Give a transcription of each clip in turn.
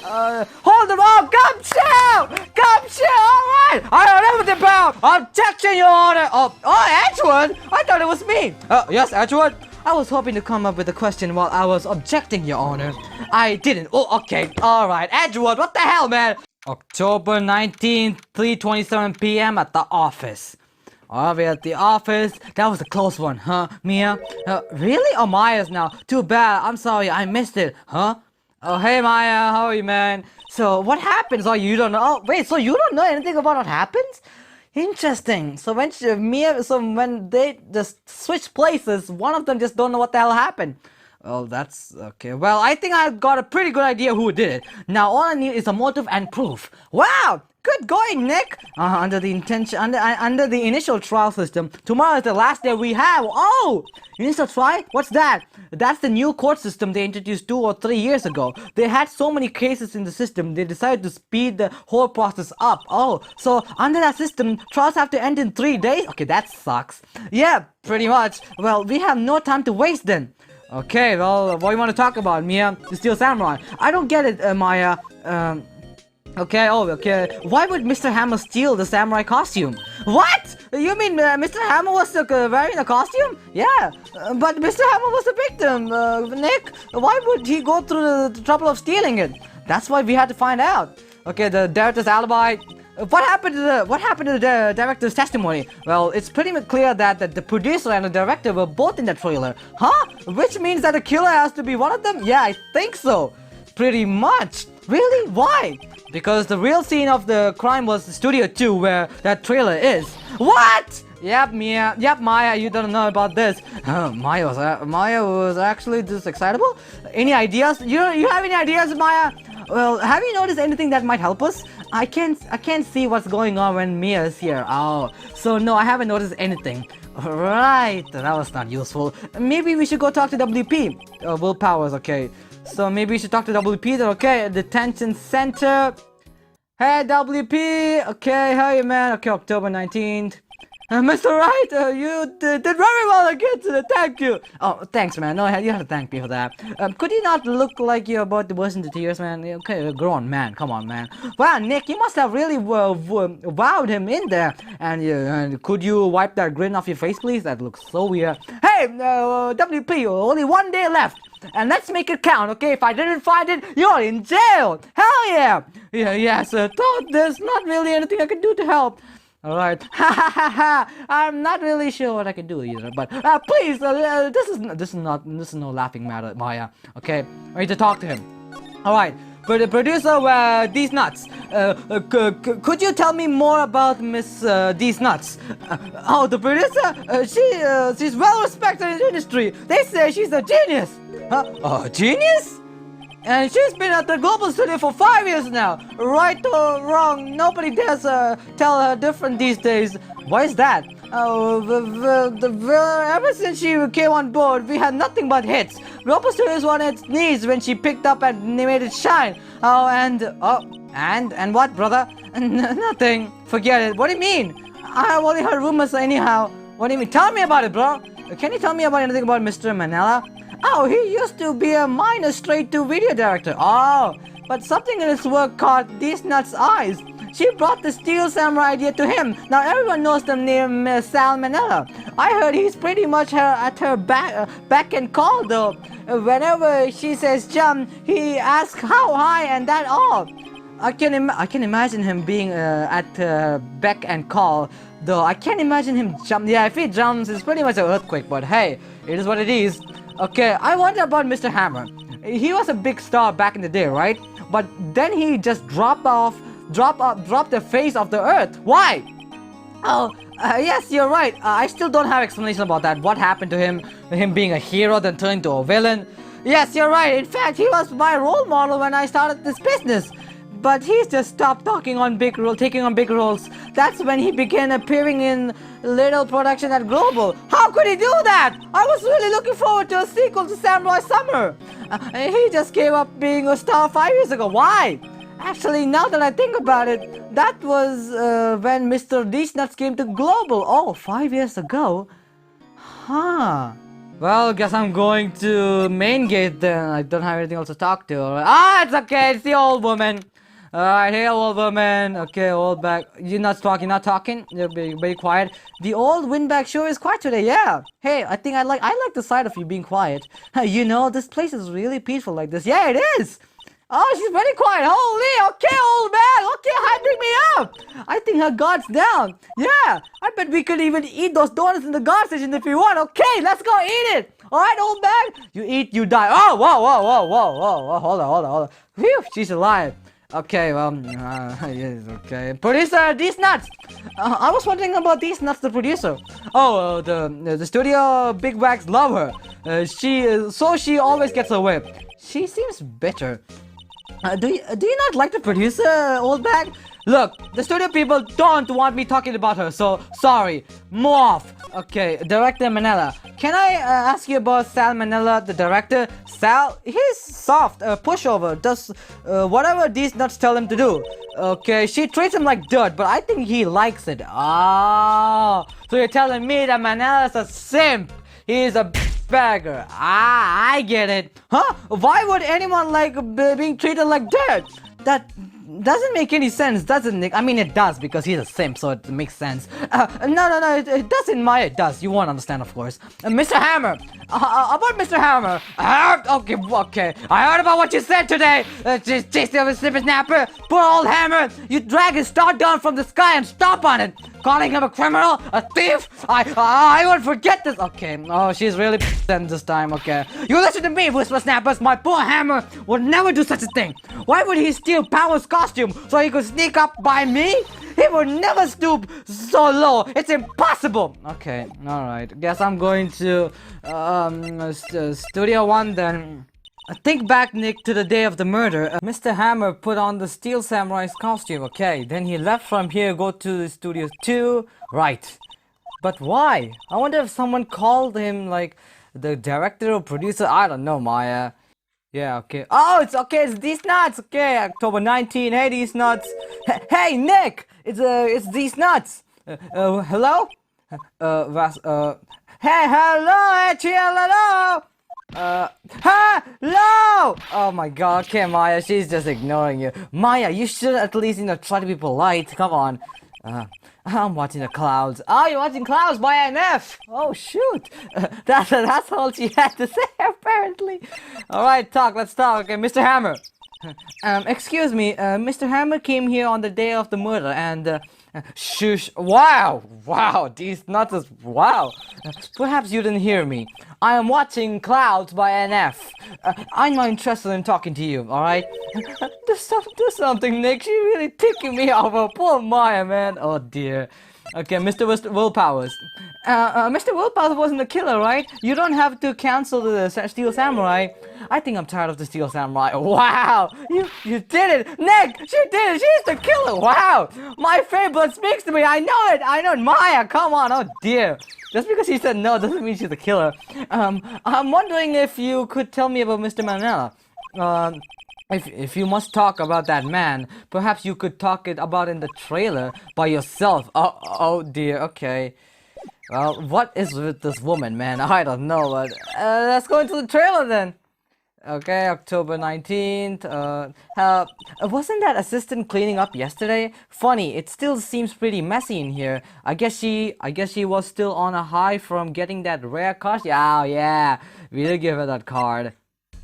Hold them up! Come chill! Alright! I heard everything about objection, Your Honor! Edgewood? I thought it was me! Yes, Edgewood? I was hoping to come up with a question while I was objecting, Your Honor. I didn't. Oh, okay. Alright, Edgewood, what the hell, man? October 19th, 3:27 p.m. at the office. Are we at the office? That was a close one, huh, Mia? Really? Oh, Maya's now. Too bad. I'm sorry, I missed it. Huh? Oh, hey, Maya. How are you, man? So, what happens? Oh, you don't know? Oh, wait, so you don't know anything about what happens? Interesting. So when when they just switch places, one of them just don't know what the hell happened. Oh, that's okay. Well, I think I got a pretty good idea who did it. Now all I need is a motive and proof. Wow! Good going, Nick. Under the initial trial system, tomorrow is the last day we have. Oh, initial trial? What's that? That's the new court system they introduced 2 or 3 years ago. They had so many cases in the system, they decided to speed the whole process up. Oh, so under that system, trials have to end in 3 days? Okay, that sucks. Yeah, pretty much. Well, we have no time to waste then. Okay, well, what do you want to talk about, Mia? The Steel Samurai. I don't get it, Maya. Okay, okay. Why would Mr. Hammer steal the samurai costume? What? You mean Mr. Hammer was wearing a costume? Yeah, but Mr. Hammer was a victim, Nick. Why would he go through the trouble of stealing it? That's why we had to find out. Okay, the director's alibi. What happened to the director's testimony? Well, it's pretty much clear that the producer and the director were both in the trailer. Huh? Which means that the killer has to be one of them? Yeah, I think so. Pretty much. Really? Why? Because the real scene of the crime was Studio 2 where that trailer is. What? Yep, Mia. Yep, Maya, you don't know about this. Maya was actually this excitable? Any ideas? You have any ideas, Maya? Well, have you noticed anything that might help us? I can't see what's going on when Mia is here. Oh, so no, I haven't noticed anything. Right, that was not useful. Maybe we should go talk to WP. Willpower's okay. So maybe we should talk to WP then, okay? Detention Center. Hey, WP. Okay, hey, man. Okay, October 19th. Mr. Wright, you did very well again today. Thank you. Oh, thanks, man. No, you have to thank me for that. Could you not look like you're about to burst into tears, man? Okay, you're grown, man. Come on, man. Wow, Nick, you must have really wowed him in there. And could you wipe that grin off your face, please? That looks so weird. Hey, WP, only 1 day left. And let's make it count, okay? If I didn't find it, you're in jail. Hell yeah. Yes, thought there's not really anything I can do to help. Alright, I'm not really sure what I can do either, but please, this is no laughing matter, Maya. Okay, I need to talk to him. Alright, but the producer, These Nuts. Could you tell me more about Miss These Nuts? Oh, the producer? She's well respected in the industry. They say she's a genius. Huh? A genius? And she's been at the Global Studio for 5 years now. Right or wrong, nobody dares tell her different these days. Why is that? Ever since she came on board, we had nothing but hits. Global Studios was on its knees when she picked up and made it shine. And what, brother? Nothing. Forget it. What do you mean? I have only heard rumors anyhow. What do you mean? Tell me about it, bro. Can you tell me about anything about Mr. Manella? Oh, he used to be a minor straight-to-video director. Oh, but something in his work caught These Nuts' eyes. She brought the Steel Samurai idea to him. Now everyone knows the name Sal Manella. I heard he's pretty much at her back and call though. Whenever she says jump, he asks how high and that all. I can imagine him being at beck and call, though I can't imagine him jump. Yeah, if he jumps, it's pretty much an earthquake. But hey, it is what it is. Okay, I wonder about Mr. Hammer. He was a big star back in the day, right? But then he just dropped the face of the earth. Why? Oh, yes, you're right. I still don't have explanation about that. What happened to him? Him being a hero then turning to a villain? Yes, you're right. In fact, he was my role model when I started this business. But he's just stopped taking on big roles. That's when he began appearing in little production at Global. How could he do that? I was really looking forward to a sequel to Samurai Summer. He just gave up being a star 5 years ago. Why? Actually, now that I think about it, that was when Mr. These Nuts came to Global. Oh, 5 years ago? Huh. Well, guess I'm going to main gate then. I don't have anything else to talk to. All right. Ah, it's okay. It's the old woman. Alright, hey old woman. Okay, old bag. You're not talking? You're very quiet. The old windbag sure is quiet today, yeah. Hey, I think I like the sight of you being quiet. You know, this place is really peaceful like this. Yeah, it is. Oh, she's very quiet. Holy, okay, old man. Okay, hyping me up. I think her guard's down. Yeah, I bet we could even eat those donuts in the guard station if you want. Okay, let's go eat it. Alright, old man. You eat, you die. Oh, whoa. Hold on. Phew, she's alive. Okay, well, yes, okay. Producer, these nuts! I was wondering about these nuts, the producer. Oh, the studio bigwags love her. She always gets away. She seems bitter. Do you not like the producer, old bag? Look, the studio people don't want me talking about her, so sorry. Morph. Okay, Director Manila. Can I ask you about Sal Manila, the director? Sal, he's soft, pushover, does whatever these nuts tell him to do. Okay, she treats him like dirt, but I think he likes it. Ah, so you're telling me that Manila's a simp? He's a bagger. Ah, I get it. Huh? Why would anyone like being treated like dirt? That doesn't make any sense, doesn't it? I mean, it does because he's a simp, so it makes sense. No, it doesn't, Maya. It does. You won't understand, of course. Mr. Hammer. About Mr. Hammer. Okay. I heard about what you said today. Chase the slipper snapper. Poor old Hammer. You drag his star down from the sky and stop on it. Calling him a criminal, a thief. I won't forget this. Okay. Oh, she's really then this time. Okay. You listen to me, Whisper Snappers. My poor Hammer would never do such a thing. Why would he steal Power's costume so he could sneak up by me? He would never stoop so low. It's impossible. Okay. All right. Guess I'm going to Studio 1 then. Think back, Nick, to the day of the murder. Mr. Hammer put on the Steel Samurai's costume, okay. Then he left from here, go to the Studio 2. Right. But why? I wonder if someone called him, like, the director or producer. I don't know, Maya. Yeah, okay. Oh, it's okay. It's these nuts. Okay, October 19. Hey, these nuts. Hey, Nick. It's these nuts. Hello? Hey, hello, hello. Hello! Oh my god, okay, Maya, she's just ignoring you. Maya, you should at least, try to be polite. Come on. I'm watching the clouds. Oh, you're watching clouds by NF. Oh, shoot. That's all she had to say, apparently. Alright, let's talk. Okay, Mr. Hammer. Excuse me, Mr. Hammer came here on the day of the murder and, shush. Wow, these nuts is, wow. Perhaps you didn't hear me. I am watching Clouds by NF. I'm not interested in talking to you, alright? Do something, Nick. She's really ticking me off. Oh, poor Maya, man. Oh, dear. Okay, Mr. Willpowers. Mr. Willpowers wasn't the killer, right? You don't have to cancel the Steel Samurai. I think I'm tired of the Steel Samurai. Wow! You did it! Nick! She did it! She's the killer! Wow! My favorite speaks to me! I know it! Maya, come on! Oh dear! Just because she said no doesn't mean she's the killer. I'm wondering if you could tell me about Mr. Manila. If you must talk about that man, perhaps you could talk about in the trailer by yourself. Oh dear, okay. Well, what is with this woman, man? I don't know, but let's go into the trailer then. Okay, October 19th. Wasn't that assistant cleaning up yesterday? Funny, it still seems pretty messy in here. I guess she was still on a high from getting that rare card. Oh yeah, we did give her that card.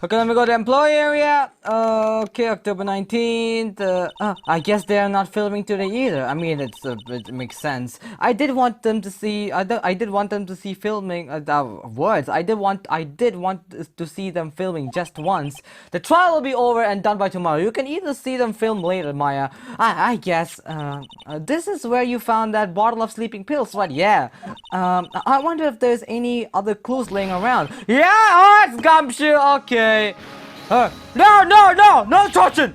Okay, let me go to employee area. Okay, October 19th. I guess they are not filming today either. I mean, it makes sense. I did want them to see. I did want them to see filming. Words. I did want to see them filming just once. The trial will be over and done by tomorrow. You can either see them film later, Maya. I guess. This is where you found that bottle of sleeping pills, right? Yeah. I wonder if there's any other clues laying around. Yeah. Oh, it's Gumshoe. Okay. No touching!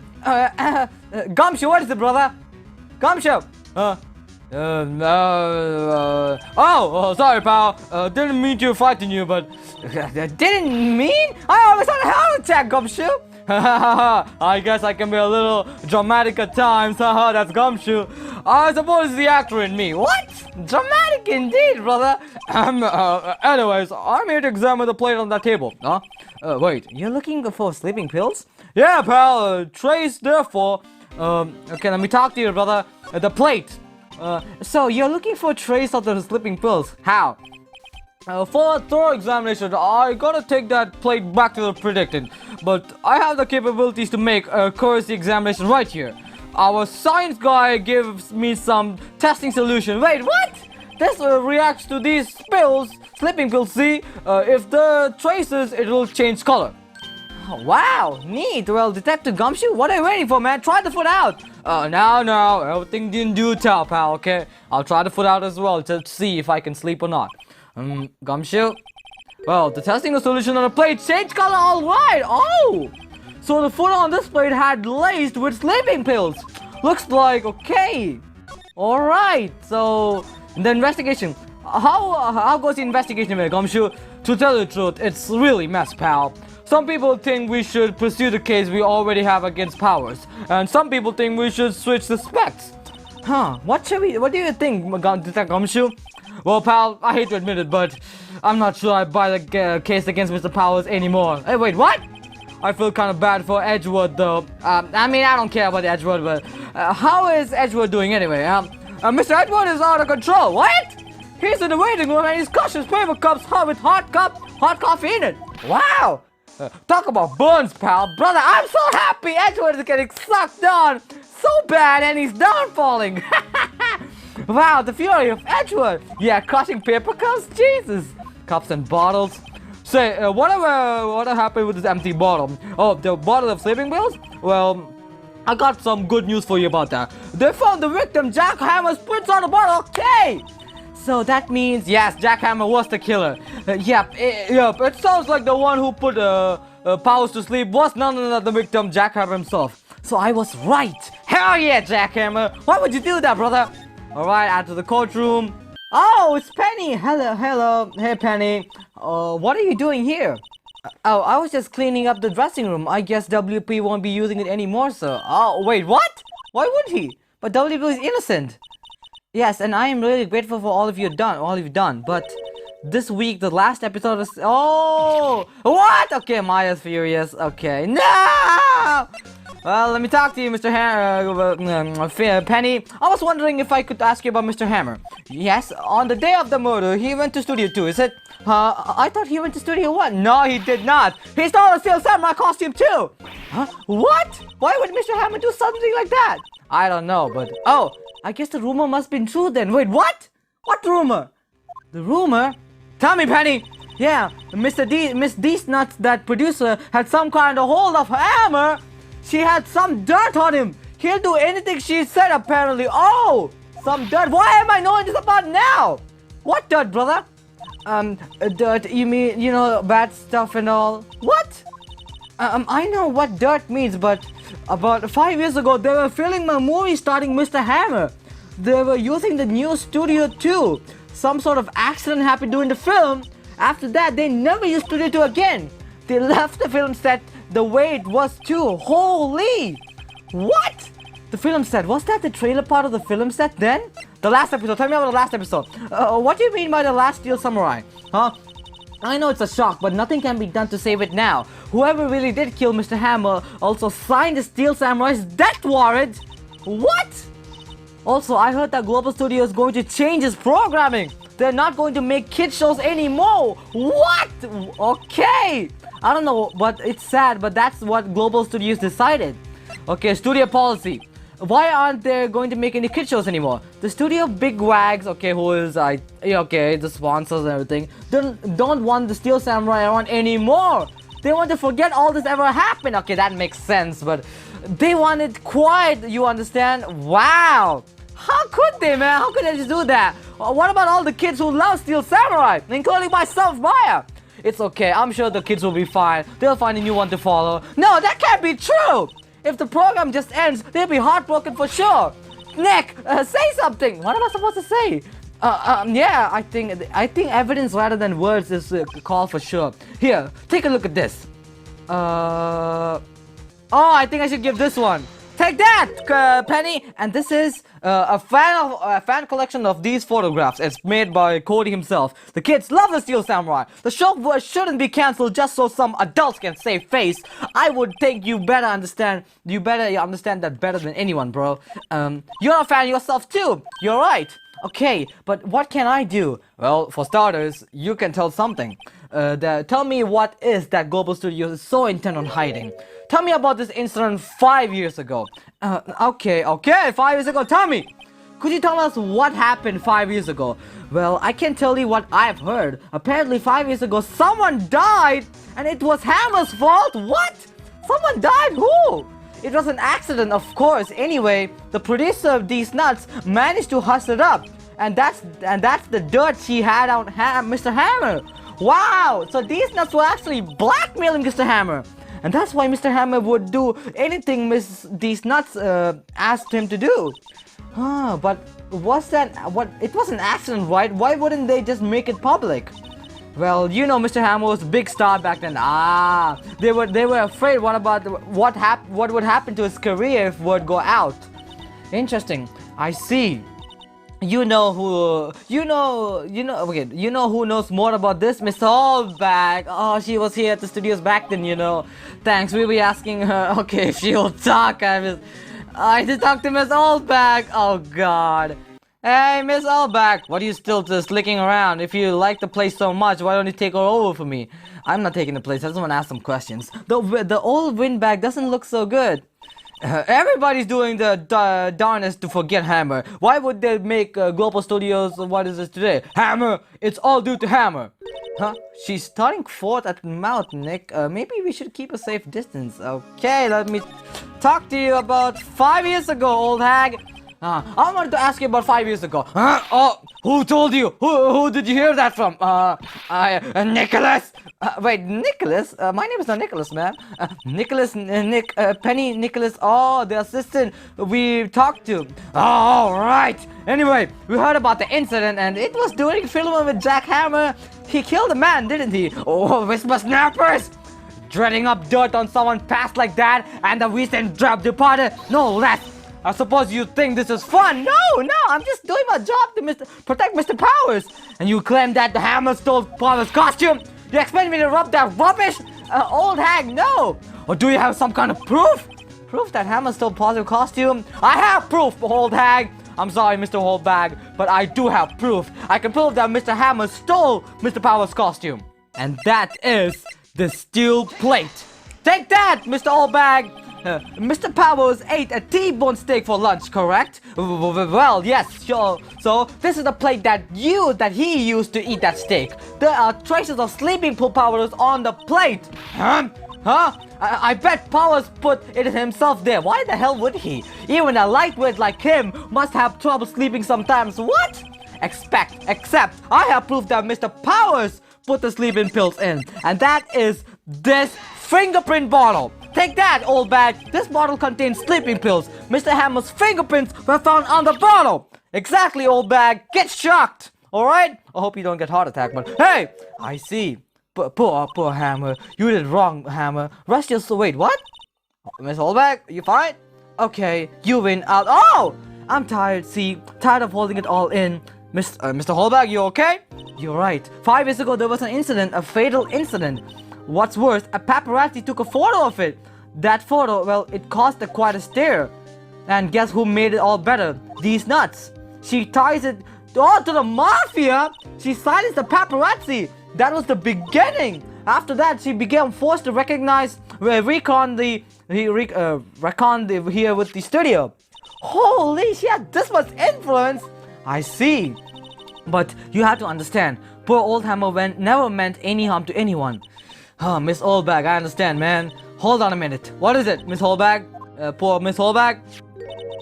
Gumshoe, what is it, brother? Gumshoe! Sorry, pal. Didn't mean to frighten you, but... Didn't mean? I always had a heart attack, Gumshoe! I guess I can be a little dramatic at times. Haha, that's Gumshoe. I suppose it's the actor in me. What? Dramatic indeed, brother. Anyways, I'm here to examine the plate on that table. Huh? Wait, you're looking for sleeping pills? Yeah, pal. Trace, therefore. Okay, let me talk to you, brother. The plate. So you're looking for a trace of the sleeping pills. How? For a thorough examination, I gotta take that plate back to the predicted. But I have the capabilities to make a courtesy examination right here. Our science guy gives me some testing solution. Wait, what? This reacts to these pills, sleeping pills, see? If the traces, it will change color. Oh, wow, neat. Well, Detective Gumshoe, what are you waiting for, man? Try the foot out. No, everything in due time, pal, okay? I'll try the foot out as well to see if I can sleep or not. Gumshoe? Well, the testing the solution on the plate changed color, alright! Oh! So the foot on this plate had laced with sleeping pills. Looks like, okay. Alright, so the investigation. How goes the investigation here, Gumshoe? To tell you the truth, it's really mess, pal. Some people think we should pursue the case we already have against Powers, and some people think we should switch suspects. Huh, what do you think, Detective Gumshoe? Well, pal, I hate to admit it, but I'm not sure I buy the case against Mr. Powers anymore. Hey, wait, what? I feel kind of bad for Edgewood, though. I mean, I don't care about Edgewood, but how is Edgewood doing anyway? Mr. Edgewood is out of control. What? He's in the waiting room and he's crushing paper cups with hot coffee in it. Wow. Talk about burns, pal. Brother, I'm so happy Edgewood is getting sucked down so bad and he's down falling. Wow, the fury of Edgewood. Yeah, crushing paper cups? Jesus. Cups and bottles. Say, what happened with this empty bottle? Oh, the bottle of sleeping pills? Well, I got some good news for you about that. They found the victim, Jack Hammer's prints on the bottle. Okay. So that means, yes, Jack Hammer was the killer. Yep, it sounds like the one who put Powers to sleep was none other than the victim, Jack Hammer himself. So I was right. Hell yeah, Jack Hammer. Why would you do that, brother? Alright, out to the courtroom. Oh, it's Penny. Hello. Hey, Penny. What are you doing here? Oh, I was just cleaning up the dressing room. I guess WP won't be using it anymore, sir. Oh, wait, what? Why would he? But WP is innocent. Yes, and I am really grateful for all you've done. But this week, the last episode is... Oh! What? Okay, Maya's furious. Okay. No! Well, let me talk to you, Mr. Penny. I was wondering if I could ask you about Mr. Hammer. Yes, on the day of the murder, he went to Studio 2, is it? I thought he went to Studio 1. No, he did not. He stole a Steel Samurai costume too. Huh? What? Why would Mr. Hammer do something like that? I don't know, but... Oh, I guess the rumor must have been true then. Wait, what? What rumor? The rumor? Tell me, Penny. Yeah, Miss Nuts, that producer, had some kind of hold of Hammer. She had some dirt on him. He'll do anything she said, apparently. Oh, some dirt. Why am I knowing this about now? What dirt, brother? Dirt, you mean, you know, bad stuff and all? What? I know what dirt means, but about 5 years ago, they were filming a movie starring Mr. Hammer. They were using the new Studio 2. Some sort of accident happened during the film. After that, they never used Studio 2 again. They left the film set the way it was too. Holy! What? The film set. Was that the trailer part of the film set then? The last episode. Tell me about the last episode. What do you mean by the last Steel Samurai? Huh? I know it's a shock, but nothing can be done to save it now. Whoever really did kill Mr. Hammer also signed the Steel Samurai's death warrant. What? Also, I heard that Global Studio is going to change its programming. They're not going to make kid shows anymore. What? Okay. I don't know, but it's sad, but that's what Global Studios decided. Okay, studio policy. Why aren't they going to make any kid shows anymore? The studio bigwags, okay, who is, okay, the sponsors and everything, don't want the Steel Samurai around anymore. They want to forget all this ever happened. Okay, that makes sense, but they want it quiet, you understand? Wow. How could they, man? How could they just do that? What about all the kids who love Steel Samurai, including myself, Maya? It's okay, I'm sure the kids will be fine. They'll find a new one to follow. No, that can't be true! If the program just ends, they'll be heartbroken for sure. Nick, say something. What am I supposed to say? Yeah, I think evidence rather than words is a call for sure. Here, take a look at this. Oh, I think I should give this one. Take that, Penny! And this is a fan collection of these photographs. It's made by Cody himself. The kids love the Steel Samurai. The show shouldn't be cancelled just so some adults can save face. I would think you better understand that better than anyone, bro. You're a fan yourself too. You're right. Okay, but what can I do? Well, for starters, you can tell something. Tell me what is that Global Studios is so intent on hiding. Tell me about this incident 5 years ago. Okay, 5 years ago, tell me! Could you tell us what happened 5 years ago? Well, I can tell you what I've heard. Apparently 5 years ago, someone died, and it was Hammer's fault? What? Someone died? Who? It was an accident, of course. Anyway, the producer of these nuts managed to hush it up. And that's the dirt she had on Mr. Hammer. Wow! So these nuts were actually blackmailing Mr. Hammer. And that's why Mr. Hammer would do anything these nuts asked him to do. But was that what? It was an accident, right? Why wouldn't they just make it public? Well, you know, Mr. Hammer was a big star back then. They were afraid. What would happen to his career if word go out? Interesting. I see. You know who knows more about this? Miss Hallback. Oh, she was here at the studios back then, you know. Thanks, we'll be asking her. Okay, if she'll talk. I just talked to Miss Hallback. Oh, God. Hey, Miss Hallback. What are you still just slicking around? If you like the place so much, why don't you take her over for me? I'm not taking the place. I just want to ask some questions. The old windbag doesn't look so good. Everybody's doing the darnest to forget Hammer. Why would they make Global Studios what is this today? Hammer! It's all due to Hammer! Huh? She's starting fourth at the mouth, Nick. Maybe we should keep a safe distance. Okay, let me talk to you about 5 years ago, old hag. I wanted to ask you about 5 years ago. Oh, who told you? Who did you hear that from? Nicholas! Wait, Nicholas? My name is not Nicholas, man. Nicholas, Penny, Nicholas. Oh, the assistant we talked to. Oh, right. Anyway, we heard about the incident, and it was during filming with Jack Hammer. He killed a man, didn't he? Oh, whisper snappers! Dreading up dirt on someone past like that, and the recent job departed. No less. I suppose you think this is fun. No, I'm just doing my job to protect Mr. Powers. And you claim that the Hammer stole Powers' costume? You expect me to rub that rubbish? Old hag, no. Or do you have some kind of proof? Proof that Hammer stole Powers' costume? I have proof, old hag. I'm sorry, Mr. Holdbag, but I do have proof. I can prove that Mr. Hammer stole Mr. Powers' costume. And that is the steel plate. Take that, Mr. Holdbag. Mr. Powers ate a T-bone steak for lunch, correct? Well, yes, sure. So, this is the plate that he used to eat that steak. There are traces of sleeping pill powders on the plate. Huh? I bet Powers put it himself there. Why the hell would he? Even a lightweight like him must have trouble sleeping sometimes. What? Except I have proof that Mr. Powers put the sleeping pills in. And that is this fingerprint bottle. Take that, old bag. This bottle contains sleeping pills. Mr. Hammer's fingerprints were found on the bottle. Exactly, old bag. Get shocked. Alright? I hope you don't get heart attack, but hey, I see. Poor Hammer. You did wrong, Hammer. Rest your soul. Wait, what? Miss Holdback, you fine? Okay, you win out. Oh! I'm tired, see. Tired of holding it all in. Mr. Holdback, you okay? You're right. 5 years ago, there was an incident, a fatal incident. What's worse, a paparazzi took a photo of it. That photo, well, it caused quite a stir. And guess who made it all better? These nuts. She ties it all to the mafia. She silenced the paparazzi. That was the beginning. After that, she became forced to recon here with the studio. Holy, she had this much influence. I see. But you have to understand, poor old Hammer never meant any harm to anyone. Miss Holdbag, I understand, man. Hold on a minute. What is it, Miss Holdbag? Poor Miss Holdbag?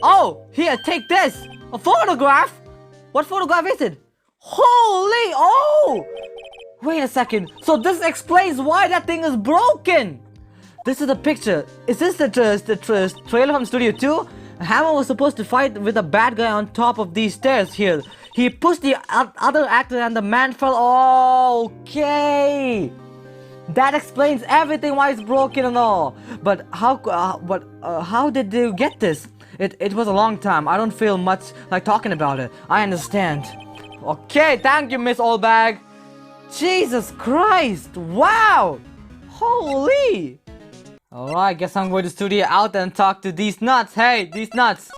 Oh, here, take this. A photograph? What photograph is it? Holy, oh! Wait a second. So this explains why that thing is broken. This is the picture. Is this the trailer from Studio 2? Hammer was supposed to fight with a bad guy on top of these stairs here. He pushed the other actor and the man fell. Okay. That explains everything why it's broken and all. But how did you get this? It was a long time. I don't feel much like talking about it. I understand. Okay, thank you, Miss Oldbag. Jesus Christ! Wow! Holy! Alright, guess I'm going to studio out and talk to these nuts. Hey, these nuts!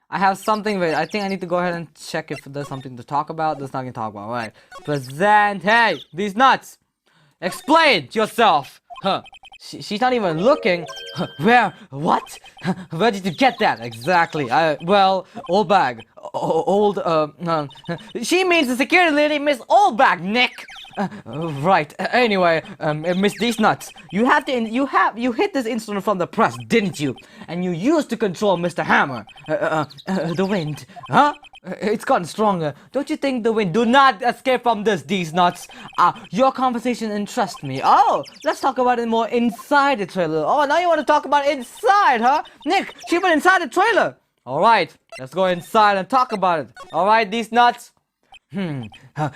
I have something. Wait, I think I need to go ahead and check if there's something to talk about. There's nothing to talk about. Right. Present. Hey, these nuts! Explain yourself! Huh. She's not even looking. Where? What? Where did you get that? Exactly. Well, Oldbag. She means the security lady, Miss Oldbag, Nick. Right. Anyway, Miss These Nuts, you hit this instrument from the press, didn't you? And you used to control Mr. Hammer. The wind, huh? It's gotten stronger. Don't you think the wind? Do not escape from this, These Nuts. Your conversation interests me. Oh, let's talk about it more inside the trailer. Oh, now you want to talk about inside, huh? Nick, she went inside the trailer. All right, let's go inside and talk about it. All right, These Nuts.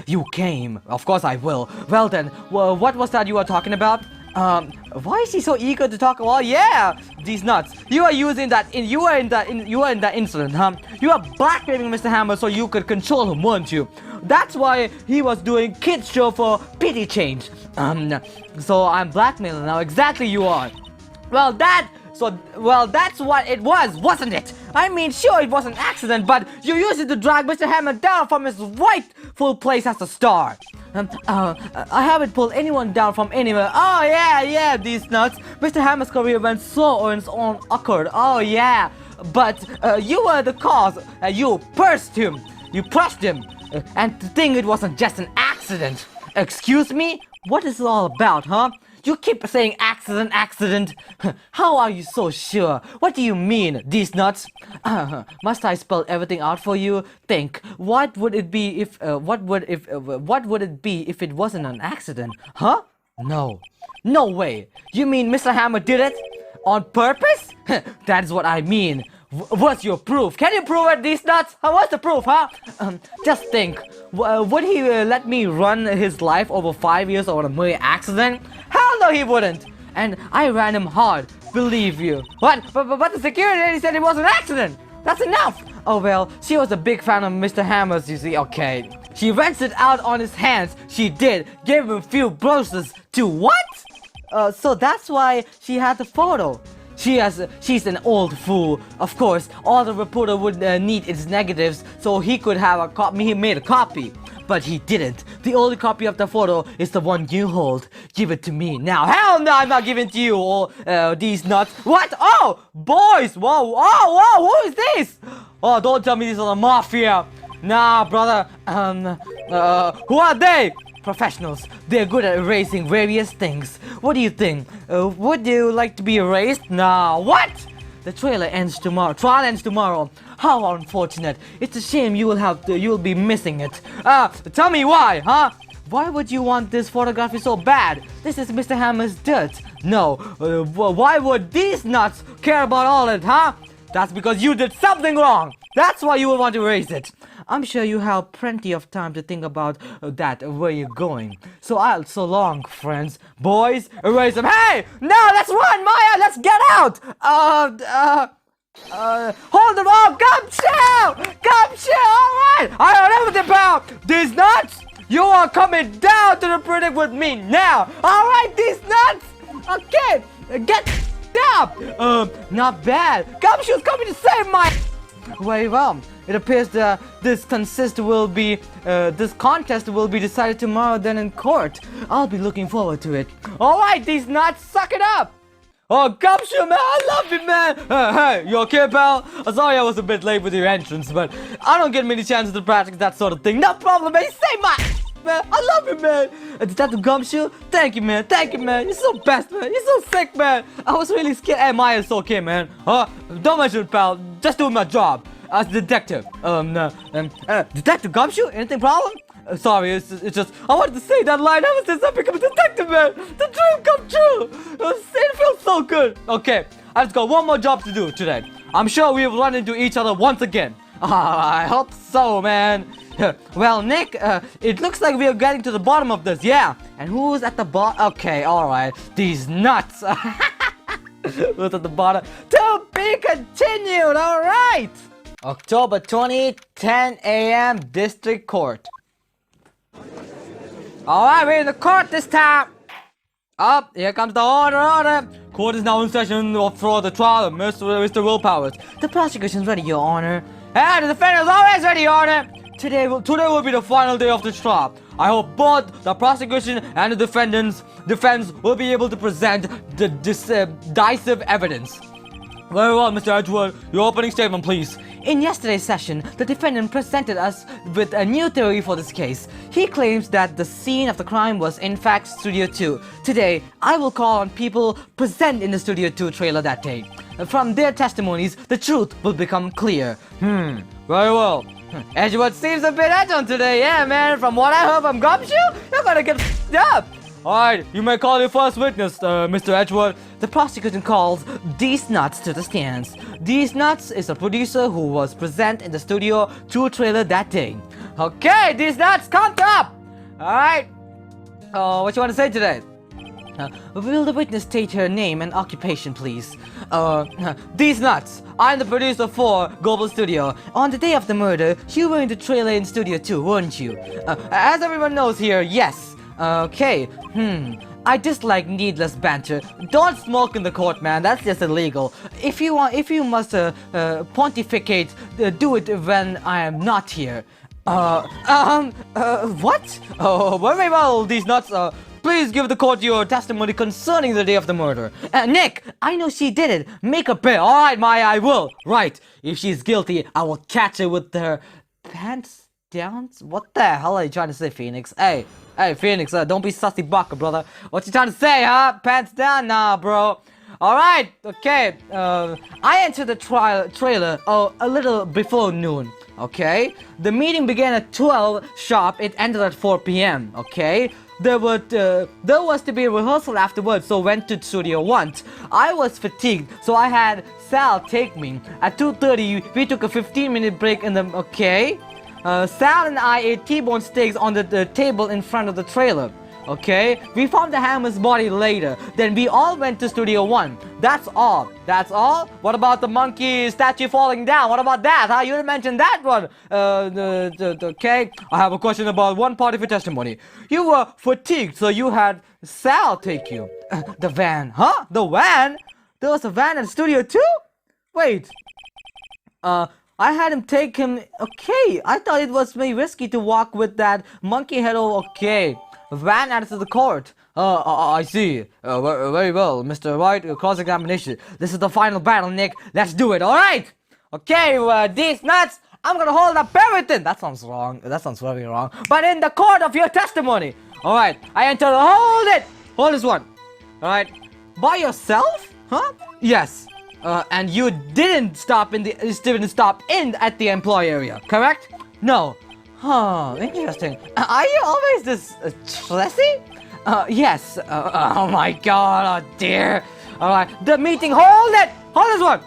You came. Of course I will. Well then, what was that you were talking about? Why is he so eager to talk? Well, yeah, These Nuts. You are using that. You were in that incident, huh? You are blackmailing Mr. Hammer so you could control him, weren't you? That's why he was doing kids show for pity change. So I'm blackmailing now. Exactly, you are. Well, that's what it was, wasn't it? I mean, sure, it was an accident, but you used it to drag Mr. Hammer down from his rightful place as a star. I haven't pulled anyone down from anywhere. Oh, yeah, These Nuts. Mr. Hammer's career went slow on its own accord. Oh, yeah. But you were the cause. You pursed him. You pushed him. And to think it wasn't just an accident. Excuse me? What is it all about, huh? You keep saying accident. How are you so sure? What do you mean, These Nuts? Must I spell everything out for you? Think. What would it be if it wasn't an accident? Huh? No. No way. You mean Mr. Hammer did it? On purpose? That is what I mean. What's your proof? Can you prove it, These Nuts? What's the proof, huh? Just think. Would he let me run his life over 5 years over a mere accident? Hell no, he wouldn't. And I ran him hard. Believe you. What? But the security lady said it was an accident. That's enough. Oh well, she was a big fan of Mr. Hammer's, you see. Okay. She rents it out on his hands. She did. Gave him a few bruises too. What? So that's why she had the photo. She's an old fool. Of course, all the reporter would need is negatives, so he could have a copy. He made a copy, but he didn't. The only copy of the photo is the one you hold. Give it to me now. Hell no, I'm not giving it to you. All These Nuts. What? Oh, boys. Whoa. Oh, who is this? Oh, don't tell me this is the mafia. Nah, brother. Who are they? Professionals. They're good at erasing various things. What do you think? Would you like to be erased? Nah. What? The trailer ends tomorrow. Trial ends tomorrow. How unfortunate. It's a shame you will be missing it. Tell me why, huh? Why would you want this photography so bad? This is Mr. Hammer's dirt. No. Why would These Nuts care about all that, huh? That's because you did something wrong. That's why you would want to erase it. I'm sure you have plenty of time to think about that, where you're going. So long, friends. Boys, erase them. Hey! Now let's run, Maya! Let's get out! Hold them all! Gumshoe! Alright! I know everything about These Nuts! You are coming down to the predicament with me now! Alright, These Nuts! Okay! Get up! Not bad. Gumshoe's coming to save my... Very well. It appears that this contest will be decided tomorrow then in court. I'll be looking forward to it. Alright, These Nuts, suck it up! Oh, Gumshoe, man, I love you, man! Hey, you okay, pal? I'm sorry I was a bit late with your entrance, but I don't get many chances to practice that sort of thing. No problem, man. Save my... Man, I love you, man. Is that the Gumshoe? Thank you, man. You're so best, man. You're so sick, man. I was really scared. Hey, Maya's okay, man. Don't mention it, pal. Just doing my job as a detective. Detective Gumshoe? Anything problem? Sorry, it's just I wanted to say that line ever since I became a detective, man. The dream come true. It feels so good. Okay, I've got one more job to do today. I'm sure we'll run into each other once again. I hope so, man. Well, Nick, it looks like we are getting to the bottom of this, yeah. And who's at the bottom? Okay, alright. These nuts. Who's at the bottom? To be continued, alright. October 20, 10 a.m. District Court. Alright, we're in the court this time. Up, here comes the order. Court is now in session for the trial of Mr. Willpowers. The prosecution's ready, Your Honor. And the defendant is always ready, Your Honor. Today will be the final day of the trial. I hope both the prosecution and the defense will be able to present the decisive evidence. Very well, Mr. Edgeworth. Your opening statement, please. In yesterday's session, the defendant presented us with a new theory for this case. He claims that the scene of the crime was in fact Studio 2. Today, I will call on people present in the Studio 2 trailer that day. From their testimonies, the truth will become clear. Very well. Edgeworth seems a bit edge on today, yeah, man. From what I heard from Gumshoe, you're gonna get f***ed up. Alright, you may call your first witness, Mr. Edgeworth. The prosecution calls These Nuts to the stands. These Nuts is a producer who was present in the Studio 2 trailer that day. Okay, These Nuts, come up! Alright. What you want to say today? Will the witness state her name and occupation, please? These Nuts. I'm the producer for Global Studio. On the day of the murder, you were in the trailer in Studio 2, weren't you? As everyone knows here, yes. Okay. I dislike needless banter. Don't smoke in the court, man. That's just illegal. If you must pontificate, do it when I am not here. What? Very well, These Nuts. Please give the court your testimony concerning the day of the murder. Nick, I know she did it. Make her pay. Alright, Maya, I will. Right. If she's guilty, I will catch her with her pants down. What the hell are you trying to say, Phoenix? Hey, Phoenix, don't be sussy bucker, brother. What you trying to say, huh? Pants down? Nah, bro. Alright, okay. I entered the trailer a little before noon. Okay? The meeting began at 12 sharp. It ended at 4 p.m. Okay? There was to be a rehearsal afterwards, so went to Studio 1. I was fatigued, so I had Sal take me. At 2:30, we took a 15-minute break in the... Okay? Sal and I ate T-bone steaks on the table in front of the trailer. Okay? We found the hammer's body later. Then we all went to Studio 1. That's all. That's all? What about the monkey statue falling down? What about that, huh? You didn't mention that one. Okay? I have a question about one part of your testimony. You were fatigued, so you had Sal take you. The van. Huh? The van? There was a van at Studio 2? Wait. I had him take him... Okay, I thought it was very risky to walk with that monkey head over... Okay, van added to the court. I see. Very well, Mr. White, cross-examination. This is the final battle, Nick. Let's do it, alright? Okay, These Nuts, I'm gonna hold up everything. That sounds wrong. That sounds very wrong. But in the court of your testimony. Alright, I enter the... Hold it! Hold this one. Alright. By yourself? Huh? Yes. And you didn't stop at the employee area, correct? No. Huh, interesting. Are you always this stressy? Yes. Oh my god, oh dear. Alright, the meeting, hold it! Hold this one!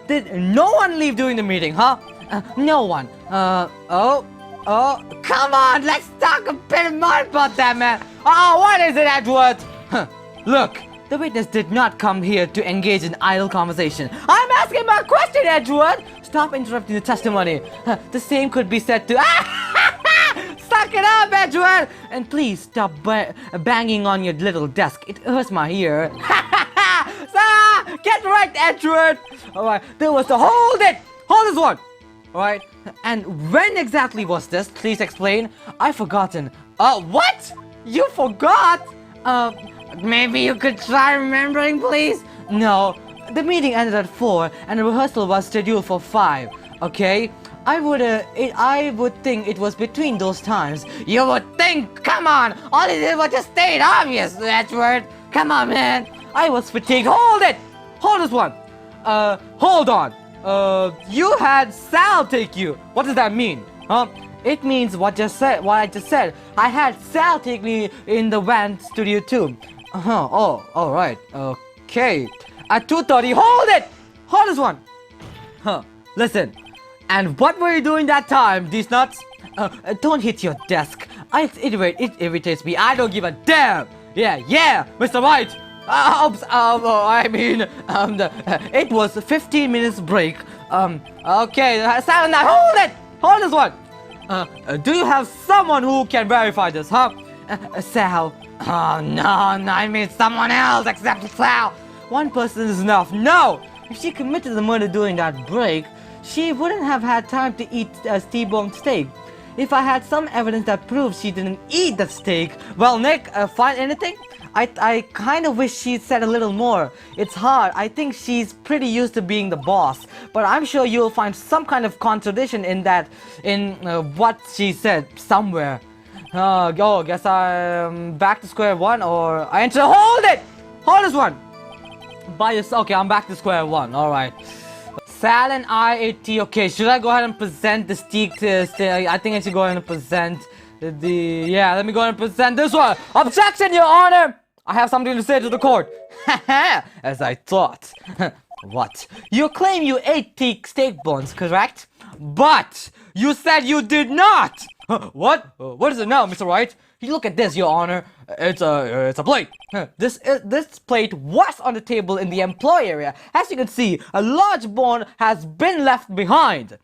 Did no one leave during the meeting, huh? No one. Come on, let's talk a bit more about that, man. Oh, what is it, Edward? Look. The witness did not come here to engage in idle conversation. I'm asking my question, Edgeworth! Stop interrupting the testimony. The same could be said to... Suck it up, Edgeworth! And please stop banging on your little desk. It hurts my ear. Get right, Edgeworth! Alright, there was a... Hold it! Hold this one! Alright, and when exactly was this? Please explain. I've forgotten. What? You forgot? Maybe you could try remembering, please? No, the meeting ended at 4 and the rehearsal was scheduled for 5, okay? I would think it was between those times. You would think? Come on! All it did was just state obvious, Edward! Come on, man! I was fatigued. Hold it! Hold this one! Hold on! You had Sal take you. What does that mean? Huh? It means what I just said. I had Sal take me in the van Studio 2. Oh, alright. Okay. At 2:30, hold it! Hold this one! Listen. And what were you doing that time, these nuts? Don't hit your desk. It irritates me. I don't give a damn. Yeah, Mr. White. It was a 15 minutes break. Okay, Silent Night, hold it! Hold this one! Do you have someone who can verify this, huh? Sal. Oh, no, I mean someone else except Sal. One person is enough. No! If she committed the murder during that break, she wouldn't have had time to eat a T-bone steak. If I had some evidence that proves she didn't eat the steak, well, Nick, find anything? I kind of wish she'd said a little more. It's hard. I think she's pretty used to being the boss. But I'm sure you'll find some kind of contradiction in what she said somewhere. Guess I'm back to square one, or I enter. Hold it! Hold this one! Okay, I'm back to square one. Alright. Sal and I ate tea. Okay, should I go ahead and present the steak I think I should go ahead and present let me go ahead and present this one. Objection, Your Honor! I have something to say to the court. As I thought. What? You claim you ate steak bones, correct? But you said you did not! What? What is it now, Mr. Wright? You look at this, Your Honor. It's a plate. This plate was on the table in the employee area. As you can see, a large bone has been left behind.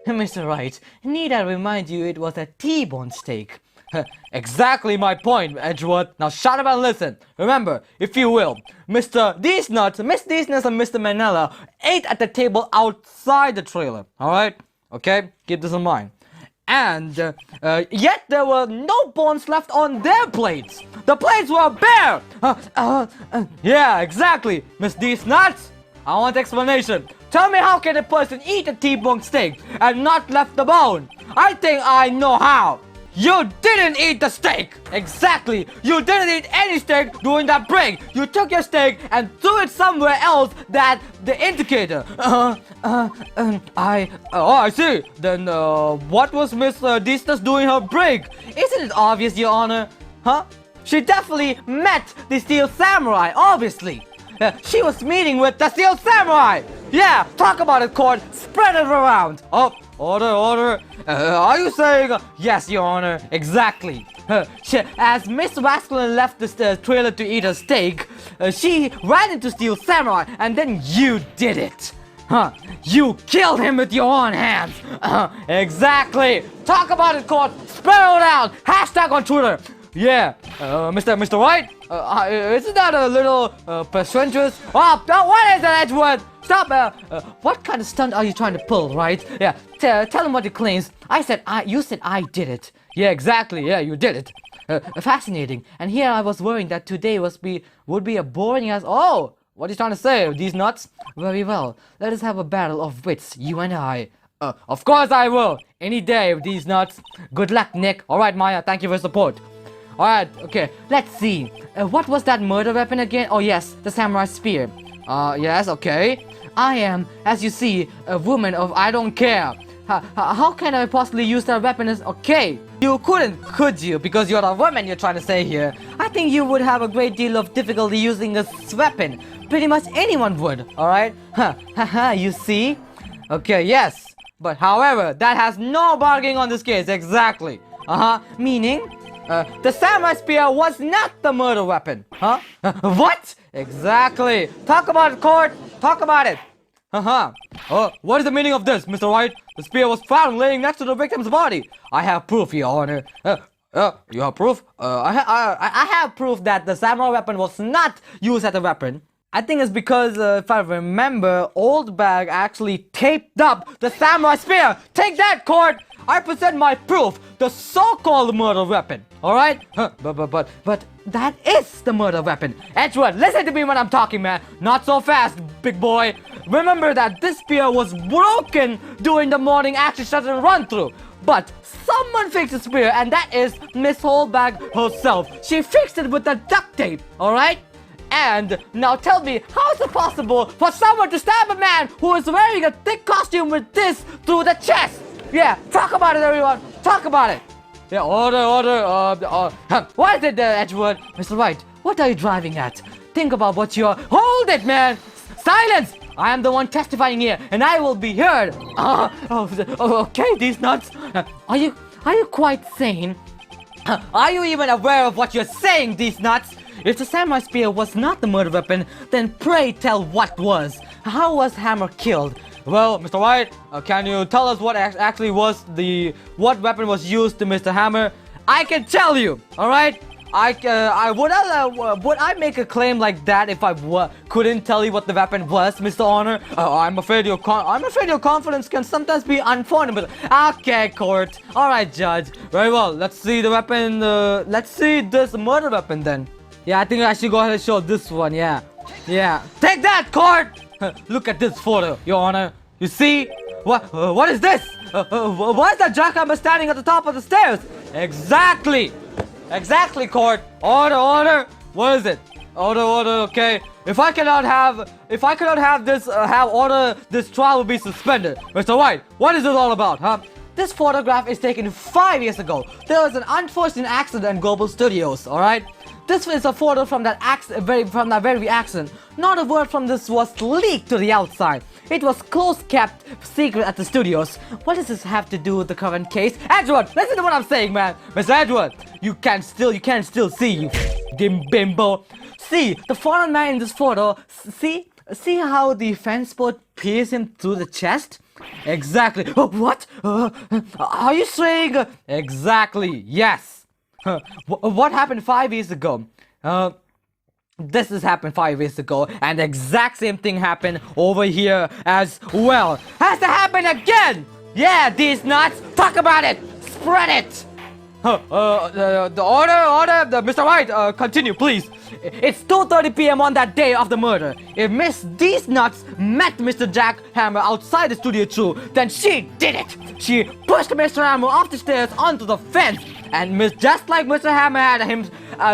Mr. Wright, need I remind you it was a T-bone steak? Exactly my point, Edgewood. Now shut up and listen. Remember, if you will, Miss Deesnuts, and Mr. Manella ate at the table outside the trailer. Alright? Okay? Keep this in mind. And yet there were no bones left on their plates. The plates were bare. Yeah, exactly. Miss Deesnuts, I want explanation. Tell me, how can a person eat a T-bone steak and not left the bone? I think I know how. You didn't eat the steak! Exactly! You didn't eat any steak during that break! You took your steak and threw it somewhere else than the indicator! I see! Then, what was Miss Deesnuts doing her break? Isn't it obvious, Your Honor? Huh? She definitely met the Steel Samurai, obviously! She was meeting with the Steel Samurai! Yeah! Talk about it, court! Spread it around! Oh, order! Are you saying... Yes, Your Honor, exactly. As Miss Vasculin left the trailer to eat her steak, she ran into Steel Samurai, and then you did it. You killed him with your own hands. Exactly. Talk about it, court. Spread it around. Hashtag on Twitter. Yeah, Mr. White, isn't that a little presumptuous? Oh, what is that, Edgewood? Stop! What kind of stunt are you trying to pull, right? Yeah, tell him what he claims. You said I did it. Yeah, exactly. Yeah, you did it. Fascinating. And here I was worrying that today would be a boring as. Oh, what are you trying to say? These nuts? Very well. Let us have a battle of wits, you and I. Of course I will. Any day with these nuts. Good luck, Nick. All right, Maya. Thank you for your support. Alright, okay, let's see. What was that murder weapon again? Oh yes, the samurai spear. Yes, okay. I am, as you see, a woman of I don't care. How can I possibly use that weapon as... Okay, you couldn't, could you? Because you're a woman, you're trying to say here. I think you would have a great deal of difficulty using this weapon. Pretty much anyone would, alright? You see? Okay, yes. But however, that has no bargaining on this case, exactly. Meaning... the samurai spear was not the murder weapon, huh? What? Exactly. Talk about it, court. Talk about it. What is the meaning of this, Mr. White? The spear was found laying next to the victim's body. I have proof, Your Honor. You have proof? I have proof that the samurai weapon was not used as a weapon. I think it's because, if I remember, Old Bag actually taped up the samurai spear. Take that, court! I present my proof, the so-called murder weapon. Alright? But that is the murder weapon. Edgewood, listen to me when I'm talking, man. Not so fast, big boy. Remember that this spear was broken during the morning action shot and run through. But someone fixed the spear, and that is Miss Holbag herself. She fixed it with the duct tape, alright? And now tell me, how is it possible for someone to stab a man who is wearing a thick costume with this through the chest? Yeah, talk about it, everyone. Talk about it. Yeah, order. What is it, Edgewood? Mr. White, what are you driving at? Think about what you're... Hold it, man! Silence! I am the one testifying here, and I will be heard. Okay, these nuts. Are you quite sane? Are you even aware of what you're saying, these nuts? If the samurai spear was not the murder weapon, then pray tell what was. How was Hammer killed? Well, Mr. White, can you tell us what actually was what weapon was used to Mr. Hammer? I can tell you, all right? Would I make a claim like that if I couldn't tell you what the weapon was, Mr. Honor? I'm afraid your confidence can sometimes be unfounded. Okay, court. All right, judge. Very well. Let's see the weapon. Let's see this murder weapon then. Yeah, I think I should go ahead and show this one. Yeah. Take that, court. Look at this photo, Your Honor. You see? What is this? Why is that jackhammer standing at the top of the stairs? Exactly, court. Order. What is it? Order. Okay. If I cannot have this order, this trial will be suspended. Mr. White, what is this all about, huh? This photograph is taken 5 years ago. There was an unfortunate accident in Global Studios. All right. This is a photo from that very accident. Not a word from this was leaked to the outside. It was kept secret at the studios. What does this have to do with the current case? Edward, listen to what I'm saying, man. Mr. Edward, you can still see, you bimbo. See, the fallen man in this photo, see how the fence post pierced him through the chest? Exactly. What? Are you saying? Exactly, yes. What happened 5 years ago? This has happened 5 years ago, and the exact same thing happened over here as well. Has to happen again! Yeah, these nuts! Talk about it! Spread it! The order, Mr. White, continue, please. It's 2:30 p.m. on that day of the murder. If Miss These Nuts met Mr. Jack Hammer outside the studio too, then she did it. She pushed Mr. Hammer off the stairs onto the fence, and just like Mr. Hammer had him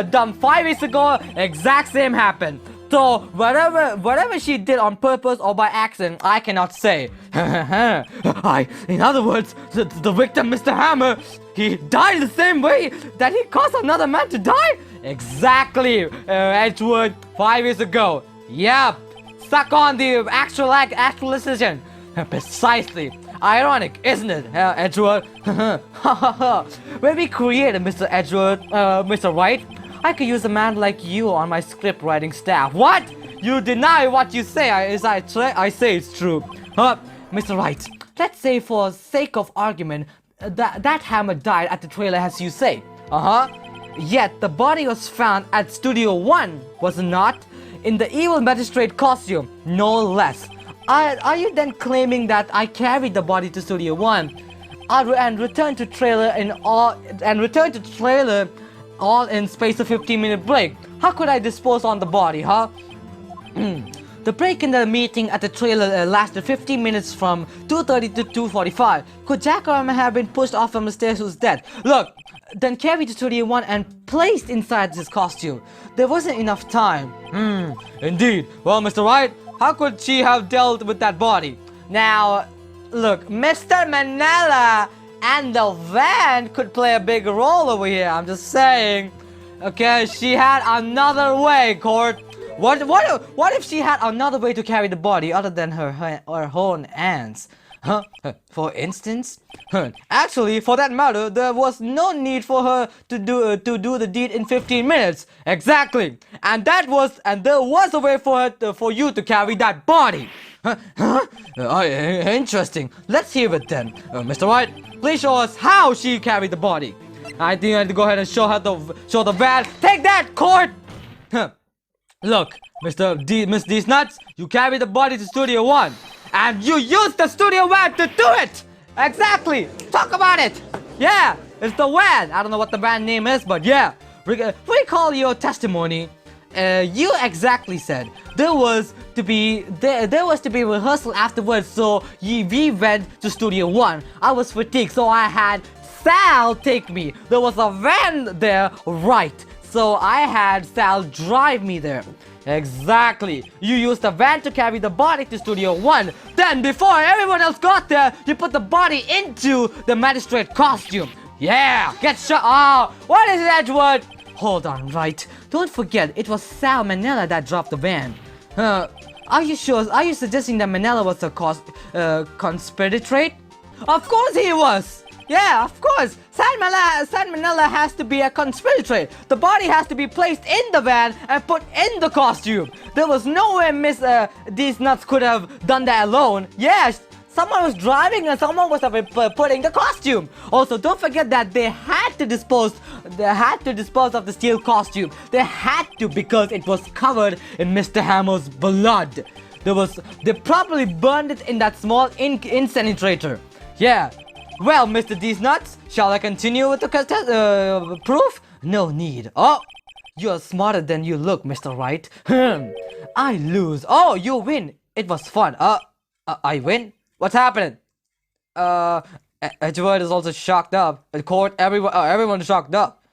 done 5 years ago, exact same happened. So whatever she did on purpose or by accident, I cannot say. In other words, the victim, Mr. Hammer, he died the same way that he caused another man to die. Exactly, Edward, 5 years ago. Yep, stuck on the actual decision. Precisely. Ironic, isn't it, Edward? When we created Mr. Edward, Mr. White, I could use a man like you on my script writing staff. What? You deny what you say. I say it's true. Mr. Wright, let's say for sake of argument that Hammer died at the trailer as you say. Yet the body was found at Studio 1, was it not? In the evil magistrate costume, no less. Are you then claiming that I carried the body to Studio 1 and returned to trailer all in space of 15-minute break? How could I dispose on the body, huh? The break in the meeting at the trailer lasted 15 minutes from 2:30 to 2:45. Could Jack Hammer have been pushed off from the stairs to his death? Look, then carried to Studio 1 and placed inside his costume. There wasn't enough time. Indeed. Well, Mr. Wright, how could she have dealt with that body? Now, look, Mr. Manila and the van could play a big role over here. I'm just saying. Okay, she had another way, court. What if she had another way to carry the body other than her own hands? For instance? Actually, for that matter, there was no need for her to do the deed in 15 minutes. Exactly. And there was a way for you to carry that body. Interesting. Let's hear it then. Mr. White, please show us how she carried the body. I think I have to go ahead and show the van. Take that, court! Look, Miss These Nuts, you carried the body to Studio 1. And you used the studio van to do it! Exactly! Talk about it! Yeah, it's the van. I don't know what the van name is, but yeah. Recall your testimony. You exactly said there was to be rehearsal afterwards, so we went to Studio 1. I was fatigued, so I had Sal take me. There was a van there, right? So I had Sal drive me there. Exactly. You used the van to carry the body to Studio 1. Then, before everyone else got there, you put the body into the magistrate costume. Yeah, get shot. Oh, what is it, Edward? Hold on, right. Don't forget, it was Sal Manila that dropped the van. Are you sure? Are you suggesting that Manila was a conspirator? Of course he was! Yeah, of course! San Manila has to be a conspirator. The body has to be placed in the van and put in the costume. There was no way Miss These Nuts could have done that alone. Yes! Someone was driving and someone was putting the costume. Also, don't forget that they had to dispose of the steel costume. They had to because it was covered in Mr. Hammer's blood. They probably burned it in that small incinerator. Yeah. Well, Mr. These Nuts, shall I continue with the proof? No need. Oh, you're smarter than you look, Mr. Right. I lose. Oh, you win. It was fun. I win? What's happening? Edward is also shocked up. In court, everyone's shocked up.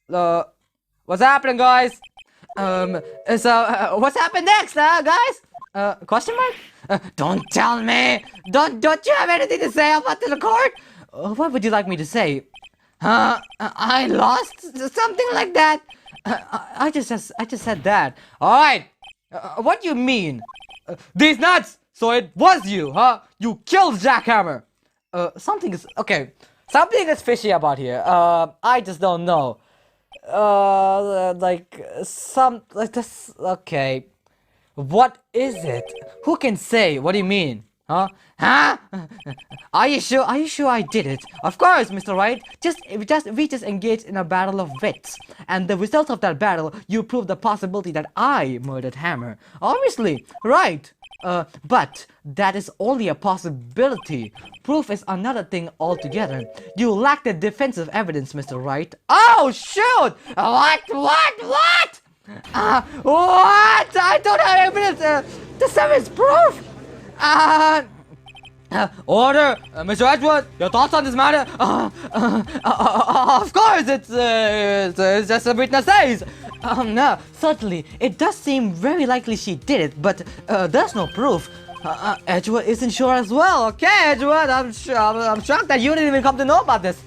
What's happening, guys? What's happened next, guys? Question mark? Don't tell me. Don't you have anything to say about the court? What would you like me to say? I lost something like that. I just said that. All right. What do you mean? These Nuts. So it was you, huh? You killed Jackhammer. Something is fishy about here. I just don't know. Like this. Okay. What is it? Who can say? What do you mean? Huh? Are you sure? Are you sure I did it? Of course, Mr. Wright. We just engaged in a battle of wits, and the result of that battle, you proved the possibility that I murdered Hammer. Obviously, right? But that is only a possibility. Proof is another thing altogether. You lack the defensive evidence, Mr. Wright. Oh shoot! What? What? I don't have evidence to serve as proof. Order, Mr. Edward. Your thoughts on this matter? Of course, it's just a witness says. No, certainly, it does seem very likely she did it, but there's no proof. Edward isn't sure as well. Okay, Edward, I'm shocked that you didn't even come to know about this.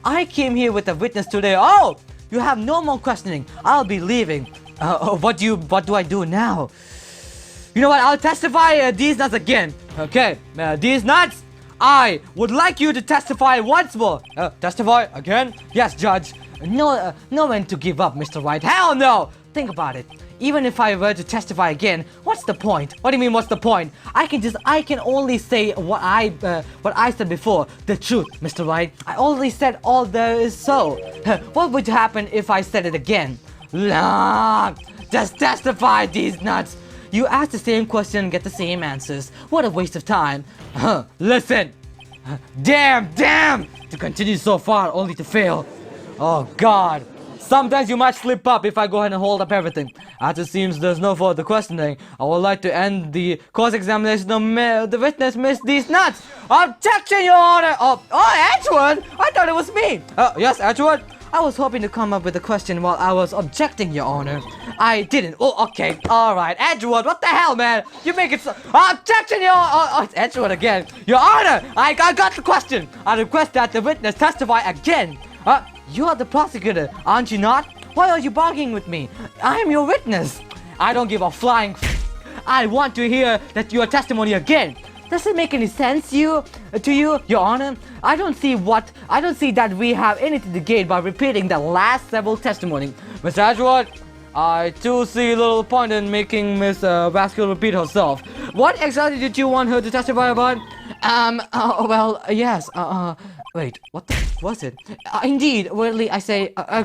I came here with a witness today. Oh, you have no more questioning. I'll be leaving. What do I do now? You know what? I'll testify These Nuts again. Okay, These Nuts, I would like you to testify once more. Testify again? Yes, Judge. No when to give up, Mr. Wright. Hell no! Think about it. Even if I were to testify again, what's the point? What do you mean, what's the point? I can only say what I said before, the truth, Mr. Wright. I only said all there is so. What would happen if I said it again? Just testify, These Nuts. You ask the same question and get the same answers. What a waste of time. Listen. Damn. To continue so far only to fail. Oh God. Sometimes you might slip up if I go ahead and hold up everything. As it seems there's no further questioning, I would like to end the cross-examination of the witness, Miss These Nuts. Objection, Your Honor. Oh, Edward? I thought it was me. Yes, Edward. I was hoping to come up with a question while I was objecting, Your Honor. I didn't. Oh, okay. Alright. Edward, what the hell, man? You make it so... Objection, Your Honor! Oh, it's Edward again. Your Honor, I got the question. I request that the witness testify again. You are the prosecutor, aren't you not? Why are you bargaining with me? I am your witness. I don't give a flying I want to hear your testimony again. Does it make any sense to you, Your Honor? I don't see that we have anything to gain by repeating the last several testimony. Mr. Edward, I too see little point in making Miss Vasquez repeat herself. What exactly did you want her to testify about? Well, yes, wait, what the was it? Indeed, weirdly, I say, I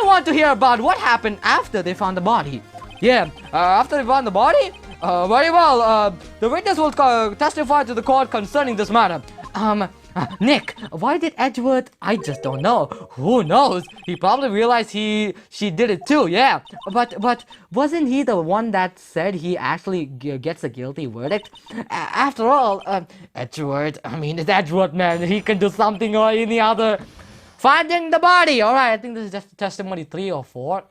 want to hear about what happened after they found the body. Yeah, after they found the body? Very well, the witness will testify to the court concerning this matter. Nick, why did Edward? I just don't know. Who knows? He probably realized she did it too, yeah. But wasn't he the one that said he actually gets a guilty verdict? After all, Edward, I mean, it's Edward, man. He can do something or any other. Finding the body. Alright, I think this is just testimony 3 or 4.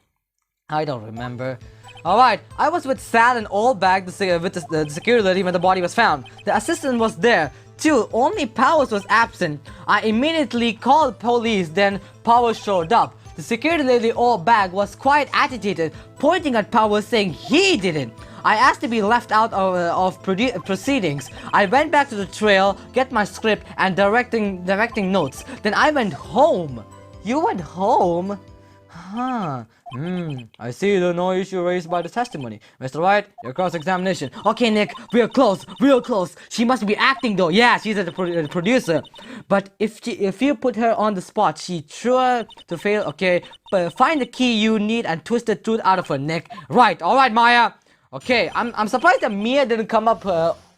I don't remember. Alright, I was with Sal and Allbag, the security lady, when the body was found. The assistant was there, too, only Powers was absent. I immediately called police, then Powers showed up. The security lady Allbag was quite agitated, pointing at Powers saying he did it. I asked to be left out of proceedings. I went back to the trail, get my script and directing notes. Then I went home. You went home? Huh. I see the no issue raised by the testimony. Mr. White, your cross-examination. Okay, Nick, real close. She must be acting though. Yeah, she's the producer. But if you put her on the spot, she sure to fail. Okay, but find the key you need and twist the truth out of her, Nick. Right, alright, Maya. Okay, I'm surprised that Mia didn't come up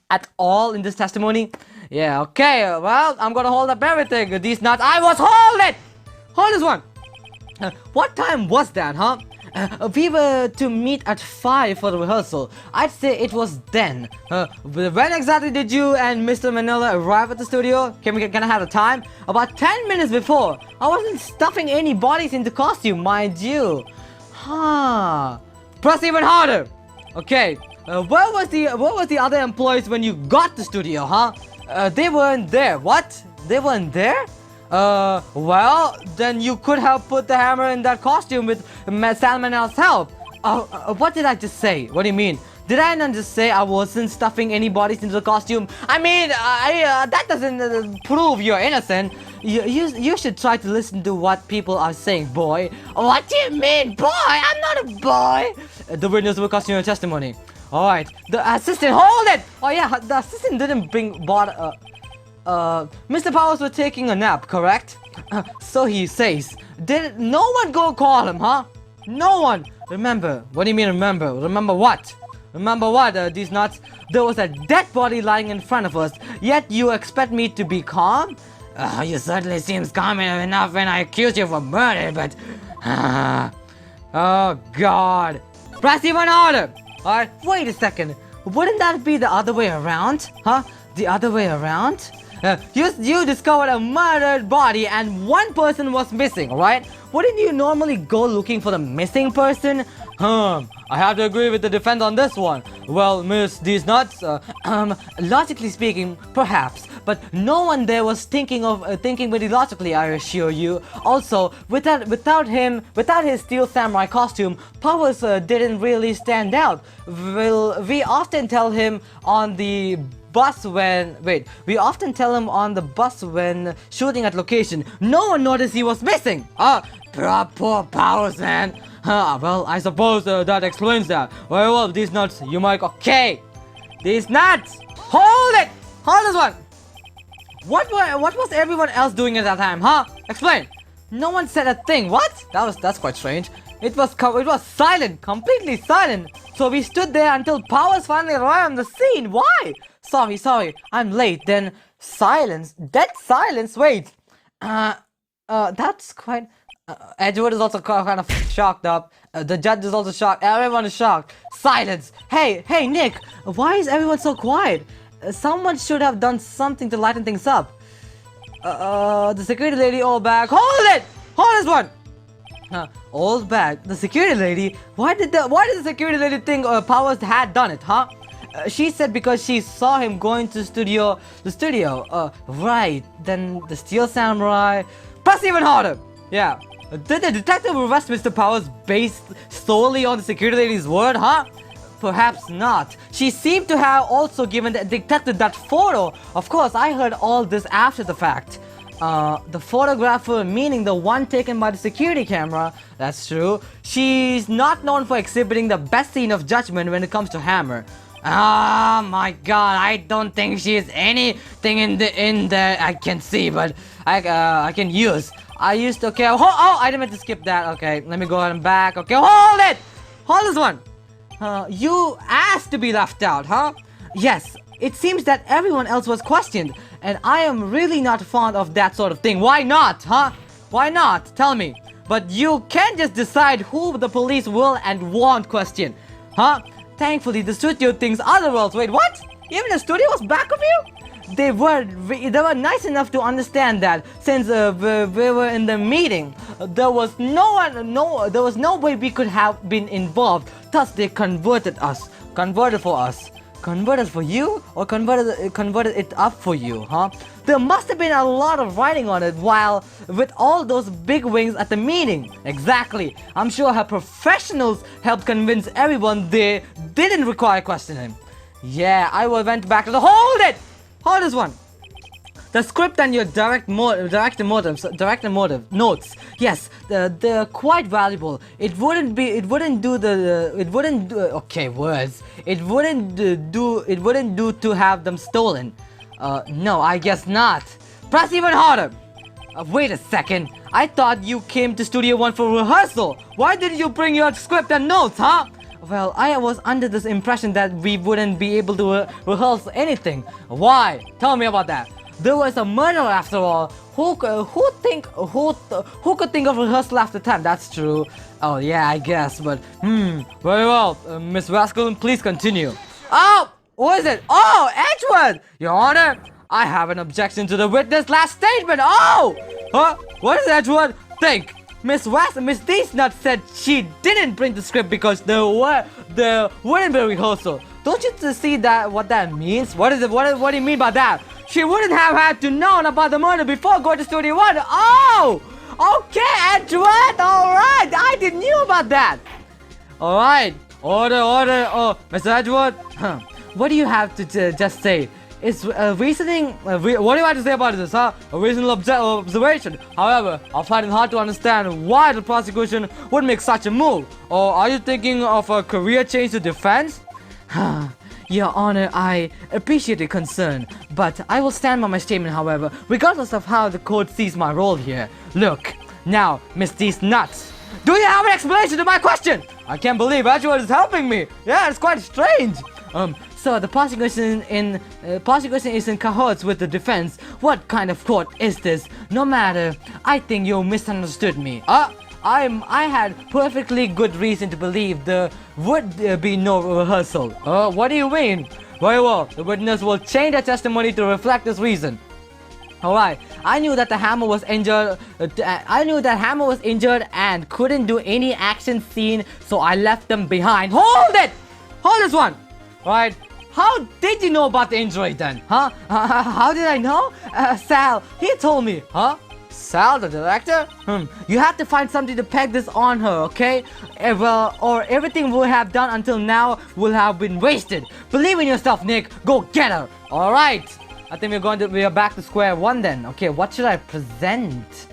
at all in this testimony. Yeah, okay, well, I'm gonna hold up everything. These nuts, I was holding! Hold this one. What time was that, huh? We were to meet at 5 for the rehearsal. I'd say it was then. When exactly did you and Mr. Manila arrive at the studio? Can I have the time? About 10 minutes before. I wasn't stuffing any bodies into costume, mind you. Huh. Press even harder. Okay. Where was the other employees when you got the studio, huh? They weren't there. What? They weren't there? Well, then you could have put the hammer in that costume with Salmonel's help. What did I just say? What do you mean? Did I not just say I wasn't stuffing any bodies into the costume? I mean, that doesn't prove you're innocent. You should try to listen to what people are saying, boy. What do you mean, boy? I'm not a boy. The witness will question your testimony. Alright, the assistant, hold it! Oh yeah, the assistant didn't Mr. Powers was taking a nap, correct? So he says. Did no one go call him, huh? No one! Remember. What do you mean remember? Remember what? Remember what, these nuts? There was a dead body lying in front of us, yet you expect me to be calm? You certainly seems calm enough when I accuse you of murder, but... oh, God. Press even harder! Alright, wait a second. Wouldn't that be the other way around? Huh? The other way around? You discovered a murdered body and one person was missing, right? Wouldn't you normally go looking for the missing person? I have to agree with the defense on this one. Well, Miss These Nuts, logically speaking, perhaps, but no one there was thinking very logically, I assure you. Also, without his Steel Samurai costume, Powers didn't really stand out. Well, we often tell him on the bus when shooting at location. No one noticed he was missing. Poor Powers, man. Well, I suppose that explains that. Well, These Nuts, you might... Okay! These Nuts! Hold it! Hold this one! What was everyone else doing at that time, huh? Explain! No one said a thing. What? That's quite strange. It was silent, completely silent. So we stood there until Powers finally arrived on the scene. Why? Sorry, I'm late. Then silence, dead silence. Wait, that's quite. Edward is also kind of shocked up. The judge is also shocked. Everyone is shocked. Silence. Hey, Nick, why is everyone so quiet? Someone should have done something to lighten things up. The security lady, all back. Hold it! Hold this one. Old bag. The security lady. Why did the security lady think Powers had done it, huh? She said because she saw him going to the studio. Right. Then the Steel Samurai. Press even harder. Yeah. Did the detective arrest Mr. Powers based solely on the security lady's word, huh? Perhaps not. She seemed to have also given the detective that photo. Of course, I heard all this after the fact. The photographer, meaning the one taken by the security camera, that's true. She's not known for exhibiting the best scene of judgment when it comes to Hammer. Oh my god, I don't think she's anything in there I can see, but I can use. I used to, okay, I didn't mean to skip that. Okay, let me go ahead and back. Okay, hold it! Hold this one! You asked to be left out, huh? Yes, it seems that everyone else was questioned, and I am really not fond of that sort of thing. Why not, huh? Why not? Tell me. But you can't just decide who the police will and won't question, huh? Thankfully, the studio thinks otherwise. Wait, what? Even the studio was back of you? They were nice enough to understand that since we were in the meeting, there was no way we could have been involved. Thus, they converted for us. converted for you or converted it up for you, huh? There must have been a lot of writing on it while with all those big wings at the meeting. Exactly. I'm sure her professionals helped convince everyone they didn't require questioning. Yeah, I went back to the hold this one. The script and your director motive notes. Yes, they're quite valuable. It wouldn't do to have them stolen. No, I guess not. Press even harder. Wait a second. I thought you came to Studio One for rehearsal. Why didn't you bring your script and notes, huh? Well, I was under this impression that we wouldn't be able to rehearse anything. Why? Tell me about that. There was a murderer after all. Who could think of rehearsal after time? That's true. Oh yeah, I guess. But very well, Miss Rascal, please continue. Oh, what is it? Oh, Edgewood, Your Honor, I have an objection to the witness' last statement. Oh, huh? What is Edgewood? Think. Miss Deesnut said she didn't bring the script because there wouldn't be a rehearsal. Don't you see what that means? What is it? What do you mean by that? She wouldn't have had to know about the murder before going to Studio One. Oh! Okay, Edgewood! Alright! I didn't knew about that! Alright! Order! Oh, Mr. Edgewood? What do you have to just say? It's reasoning... what do you have to say about this, huh? A reasonable observation. However, I find it hard to understand why the prosecution would make such a move. Or are you thinking of a career change to defense? Your Honor, I appreciate your concern, but I will stand by my statement, however, regardless of how the court sees my role here. Look, now, Miss Deesnuts, do you have an explanation to my question? I can't believe Edgewood is helping me. Yeah, it's quite strange. So the prosecution is in cahoots with the defense. What kind of court is this? No matter, I think you misunderstood me. I had perfectly good reason to believe there would be no rehearsal. What do you mean? Very well, the witness will change their testimony to reflect this reason. Alright, I knew that Hammer was injured. And couldn't do any action scene, so I left them behind. Hold this one. Alright, how did you know about the injury then? Huh? How did I know? Sal, he told me. Huh? Sal, the director? You have to find something to peg this on her, okay? Or everything we have done until now will have been wasted. Believe in yourself, Nick. Go get her. All right. I think we are back to square one then. Okay, what should I present?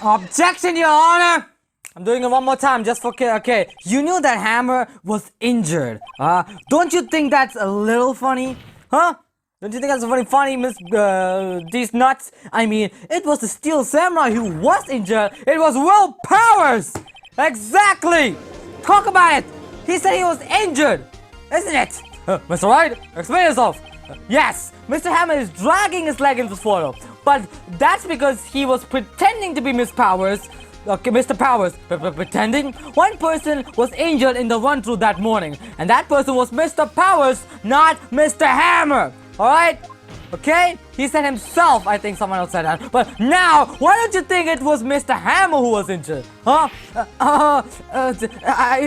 Objection, Your Honor. I'm doing it one more time just for okay. You knew that Hammer was injured. Don't you think that's a little funny? Huh? Don't you think that's very funny, Miss Deesnuts? I mean, it was the Steel Samurai who was injured. It was Will Powers! Exactly! Talk about it! He said he was injured! Isn't it? Mr. Wright, explain yourself! Yes, Mr. Hammer is dragging his leg into this photo. But that's because he was pretending to be Miss Powers. Okay, Mr. Powers, pretending? One person was injured in the run-through that morning. And that person was Mr. Powers, not Mr. Hammer! Alright? Okay? He said himself, I think someone else said that. But now, why don't you think it was Mr. Hammer who was injured? Huh? I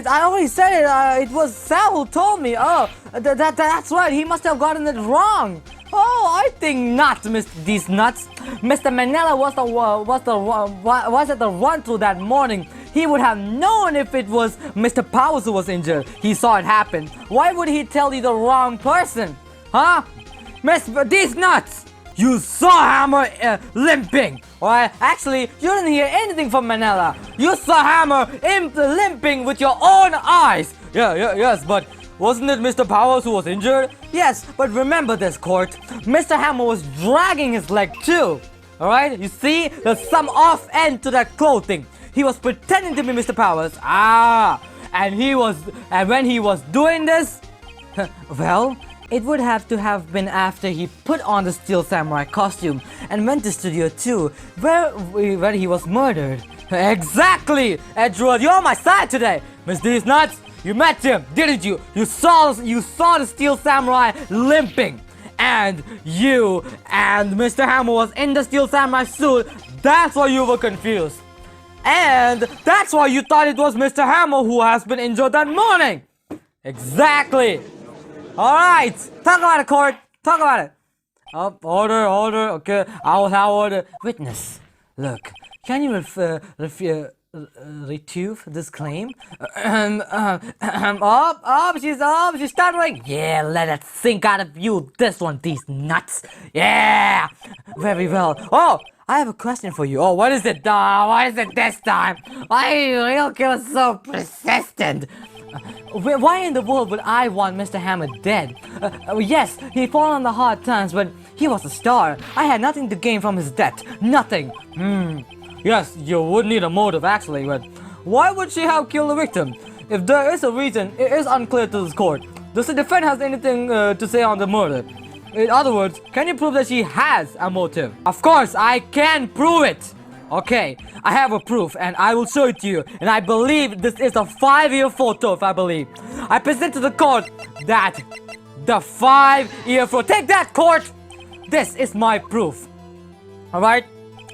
already said it. It was Sal who told me. Oh, that's right. He must have gotten it wrong. Oh, I think not, Mr. Deesnuts. Mr. Manella was at the run-through that morning. He would have known if it was Mr. Powers who was injured. He saw it happen. Why would he tell you the wrong person? Huh? Miss Deesnuts, you saw Hammer limping. Alright, actually, you didn't hear anything from Manella. You saw Hammer limping with your own eyes. Yes, but wasn't it Mr. Powers who was injured? Yes, but remember this, court. Mr. Hammer was dragging his leg too. Alright, you see, there's some off end to that clothing. He was pretending to be Mr. Powers. And when he was doing this, well, it would have to have been after he put on the Steel Samurai costume and went to Studio 2, where he was murdered. Exactly! Edgewood, you're on my side today! Miss Deesnuts, you met him, didn't you? You saw the Steel Samurai limping. And you and Mr. Hammer was in the Steel Samurai suit. That's why you were confused. And that's why you thought it was Mr. Hammer who has been injured that morning. Exactly. All right. Talk about it, court. Talk about it. Order. Okay. I will have order. Witness. Look. Can you retrieve this claim? She's stuttering. Yeah, let it sink out of you. This one, these nuts. Yeah. Very well. Oh, I have a question for you. Oh, what is it? What is it this time? Why are you real killers so persistent? Why in the world would I want Mr. Hammer dead? Yes, he fell on the hard times, but he was a star. I had nothing to gain from his death. Nothing. Yes, you would need a motive actually, but why would she have killed the victim? If there is a reason, it is unclear to this court. Does the defense have anything to say on the murder? In other words, can you prove that she has a motive? Of course, I can prove it! Okay, I have a proof and I will show it to you. And I believe this is a 5-year photo, if I believe. I present to the court that the 5-year photo. Take that, court! This is my proof. Alright?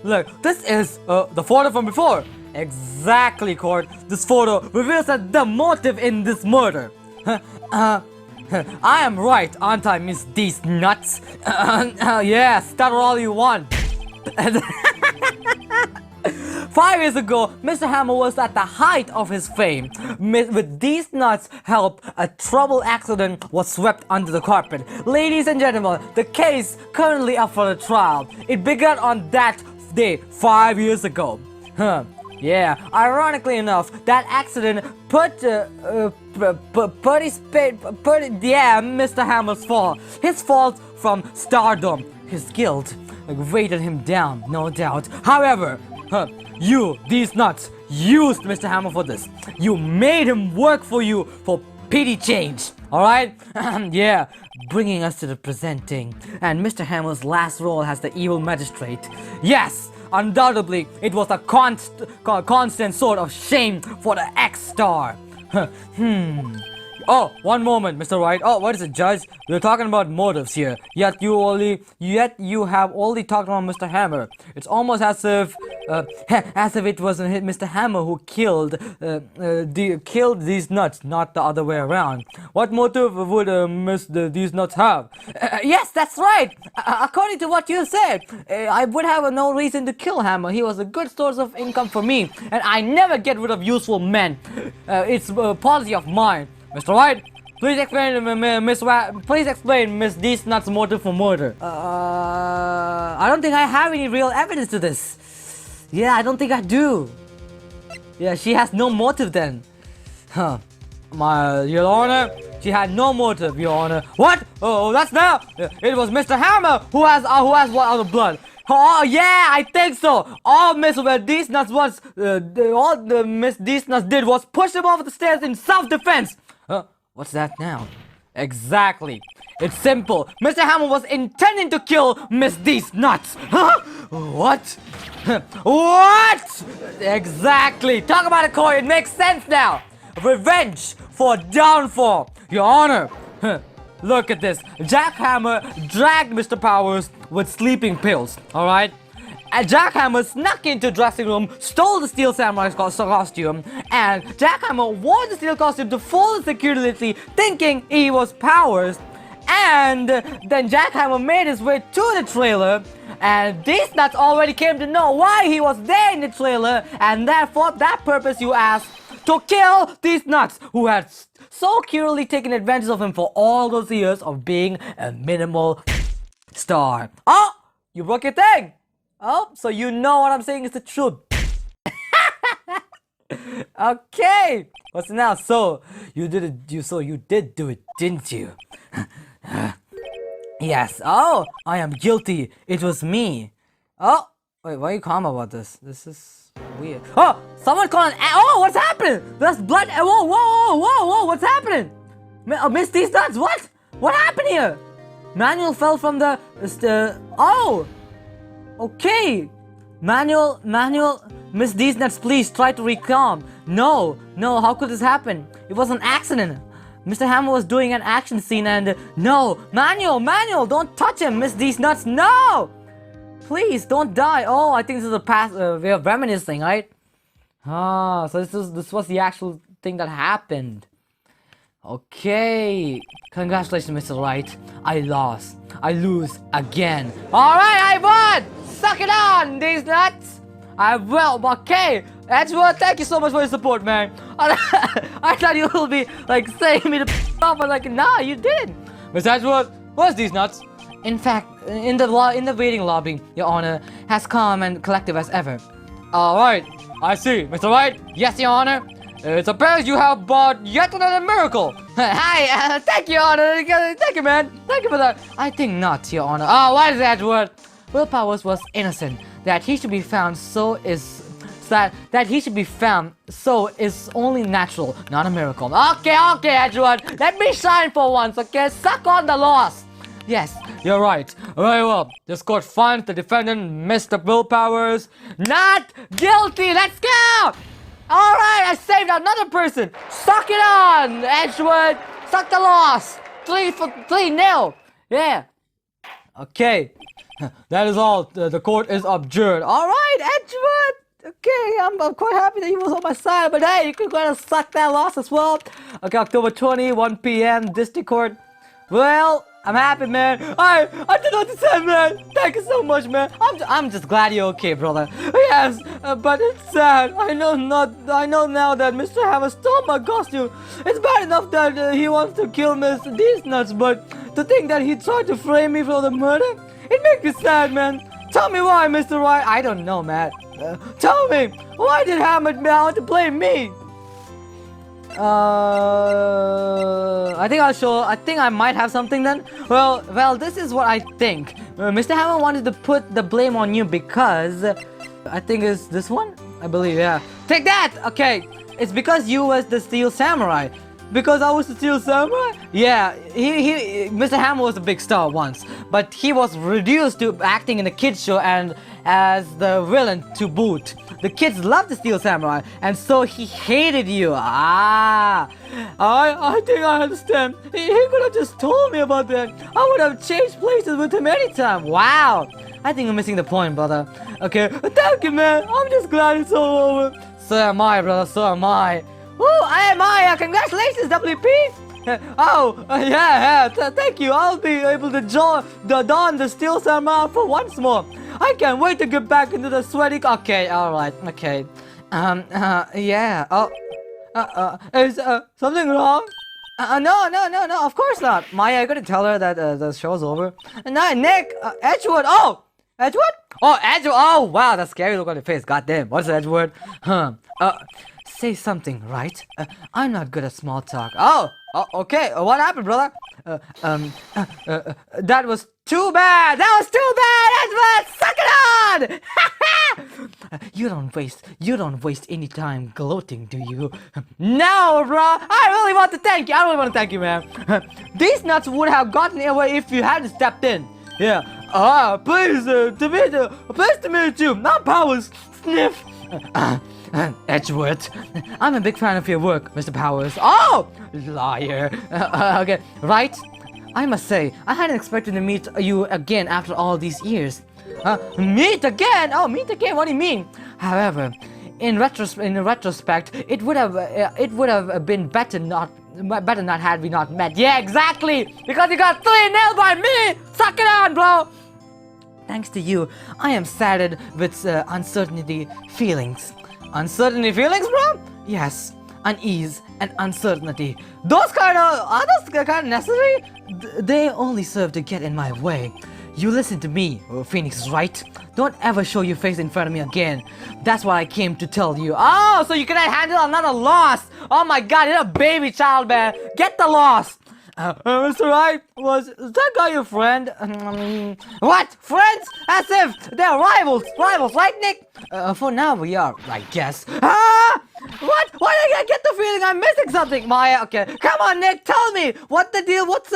Look, this is the photo from before. Exactly, court. This photo reveals that the motive in this murder. I am right, aren't I, Miss These Nuts? Yeah, stutter all you want. 5 years ago, Mr. Hammer was at the height of his fame. With these nuts' help, a trouble accident was swept under the carpet. Ladies and gentlemen, the case currently up for the trial. It began on that day 5 years ago. Yeah, ironically enough, that accident Mr. Hammer's fault. His fault from stardom. His guilt weighted him down, no doubt. However, these nuts, used Mr. Hammer for this. You made him work for you for pity change. Alright? Yeah, bringing us to the presenting. And Mr. Hammer's last role as the evil magistrate. Yes, undoubtedly, it was a constant sort of shame for the ex-star. Oh, one moment, Mr. White. Oh, what is it, Judge? We're talking about motives here. Yet you have only talked about Mr. Hammer. It's almost as if it was Mr. Hammer who killed these nuts, not the other way around. What motive would these nuts have? Yes, that's right. According to what you said, I would have no reason to kill Hammer. He was a good source of income for me, and I never get rid of useful men. It's a policy of mine. Mr. White, please explain Miss These Nuts' motive for murder. I don't think I have any real evidence to this. Yeah, I don't think I do. Yeah, she has no motive then. Your Honor, she had no motive, Your Honor. What? Oh, that's now. It was Mr. Hammer who has what other blood. Oh yeah, I think so. All Miss These Nuts Miss These Nuts did was push him off the stairs in self-defense. What's that now? Exactly. It's simple. Mr. Hammer was intending to kill Miss These Nuts. Huh? What? What? Exactly. Talk about it, Corey. It makes sense now. Revenge for downfall. Your Honor. Look at this. Jack Hammer dragged Mr. Powers with sleeping pills. Alright? And Jack Hammer snuck into the dressing room, stole the Steel Samurai's costume, and Jack Hammer wore the steel costume to fool the security, thinking he was Powers. And then Jack Hammer made his way to the trailer, and these nuts already came to know why he was there in the trailer, and therefore that purpose you asked to kill these nuts who had so cruelly taken advantage of him for all those years of being a minimal star. Oh, you broke your thing. Oh, so you know what I'm saying is the truth. Okay. What's now? So you did it. So you did do it, didn't you? Yes. Oh, I am guilty. It was me. Oh, wait. Why are you calm about this? This is weird. Oh, someone called. Oh, what's happening? There's blood. Whoa! What's happening? Miss These Nuts. What? What happened here? Manuel fell from the. Oh. Okay, Manuel, Miss These Nuts, please try to recalm. No, how could this happen? It was an accident. Mr. Hammer was doing an action scene and no, Manuel, don't touch him, Miss These Nuts, no! Please, don't die. Oh, I think this is a past way of reminiscing, right? Ah, so this was the actual thing that happened. Okay, congratulations, Mr. Right. I lost. I lose again. Alright, I won! Suck it on, these nuts! I will, okay. Edgewood, thank you so much for your support, man. I thought you would be like saying me to off, but like, nah, you didn't. Mr. Edgewood, what's these nuts? In fact, in the waiting lobby, Your Honor, as calm and collective as ever. Alright, I see. Mr. White? Yes, Your Honor. It appears you have bought yet another miracle. Hi, thank you, Your Honor. Thank you, man. Thank you for that. I think not, Your Honor. Oh, what is that word? Will Powers was innocent. That he should be found so is only natural, not a miracle. Okay, Edgewood. Let me shine for once, okay? Suck on the loss. Yes, you're right. Very well. This court finds the defendant, Mr. Will Powers, not guilty. Let's go! Alright, I saved another person. Suck it on, Edgewood. Suck the loss. 3-0. Yeah. Okay. That is all. The court is adjourned. Alright, Edgewood. Okay, I'm quite happy that he was on my side, but hey, you could go and suck that loss as well. Okay, October 20, 1 p.m. District Court. Well, I'm happy, man. I don't know what to say, man. Thank you so much, man. I'm just glad you're okay, brother. Yes, but it's sad. I know now that Mr. Hammer stole my costume. It's bad enough that he wants to kill Mr. These nuts, but to think that he tried to frame me for the murder, it makes me sad, man. Tell me why, Mr. White. I don't know, man. Tell me, why did Hammer want to blame me? I think I might have something then. Well, this is what I think. Mr. Hammer wanted to put the blame on you because I think it's this one. I believe, yeah. Take that. Okay, it's because you was the Steel Samurai. Because I was the Steel Samurai? Yeah, Mr. Hammer was a big star once, but he was reduced to acting in a kids show and as the villain to boot. The kids loved the Steel Samurai, and so he hated you. I think I understand. He could have just told me about that. I would have changed places with him anytime. Wow. I think you're missing the point, brother. Okay, thank you, man. I'm just glad it's all over. So am I, brother. So am I. Oh, am I? Congratulations, WP. Thank you. I'll be able to don the Steel Samurai for once more. I can't wait to get back into the sweaty. Okay, alright, okay. Yeah. Oh, is something wrong? No, of course not. Maya, I gotta tell her that the show's over. No, Nick, Edgewood. Oh, Edgewood? Oh, Edgewood. Oh, wow, that scary look on your face. Goddamn. What's Edgewood? Say something, right? I'm not good at small talk. Oh, okay. What happened, brother? That was too bad. That was too bad, Edward. Suck it on. You don't waste any time gloating, do you? No, bro. I really want to thank you. I really want to thank you, man. These nuts would have gotten away if you hadn't stepped in. Yeah. Please, pleased to meet you. Not Powers. Sniff. Edgewood, I'm a big fan of your work, Mr. Powers. Oh, liar. Okay, right? I must say, I hadn't expected to meet you again after all these years. Meet again? Oh, meet again? What do you mean? However, in retrospect, it would have been better not had we not met. Yeah, exactly. Because you got 3-0 by me. Suck it on, bro. Thanks to you, I am saddened with uncertainty feelings. Uncertainty feelings, bro? Yes, unease and uncertainty. Are those kind of necessary? They only serve to get in my way. You listen to me, Phoenix, right? Don't ever show your face in front of me again. That's what I came to tell you. Oh, so you cannot handle another loss. Oh my god, you're a baby child, man. Get the loss. Mr. Right, was that guy your friend? What? Friends? As if they're rivals. Rivals, right, Nick? For now we are, I guess. What? Why did I get the feeling I'm missing something? Maya, okay. Come on, Nick, tell me. What's the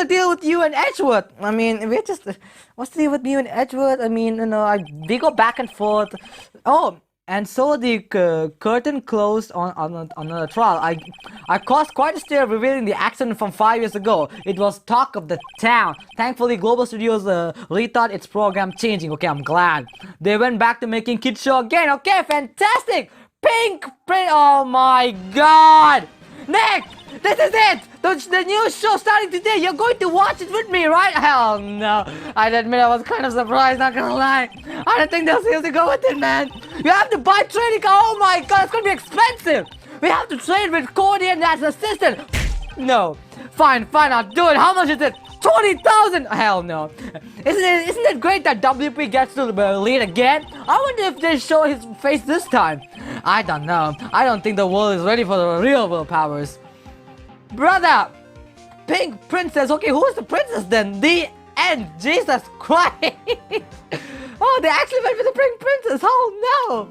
deal with you and Edgewood? I mean, what's the deal with you and Edgewood? I mean, we go back and forth. Oh, and so the curtain closed on the trial. I caused quite a stir revealing the accident from 5 years ago. It was talk of the town. Thankfully, Global Studios rethought its program changing. Okay, I'm glad. They went back to making kids show again. Okay, fantastic. Pink print. Oh my god. Nick, This is it! The new show starting today. You're going to watch it with me, right? Hell no. I admit I was kind of surprised, not gonna lie. I don't think they'll seriously go with it, man. You have to buy training car. Oh my god, it's gonna be expensive. We have to train with Cody and as assistant. No. Fine, I'll do it. How much is it? 20,000! Hell no. Isn't it great that WP gets to lead again? I wonder if they show his face this time. I don't know. I don't think the world is ready for the real willpowers. Brother! Pink princess. Okay, who is the princess then? The end. Jesus Christ. Oh, they actually went with the pink princess. Oh no.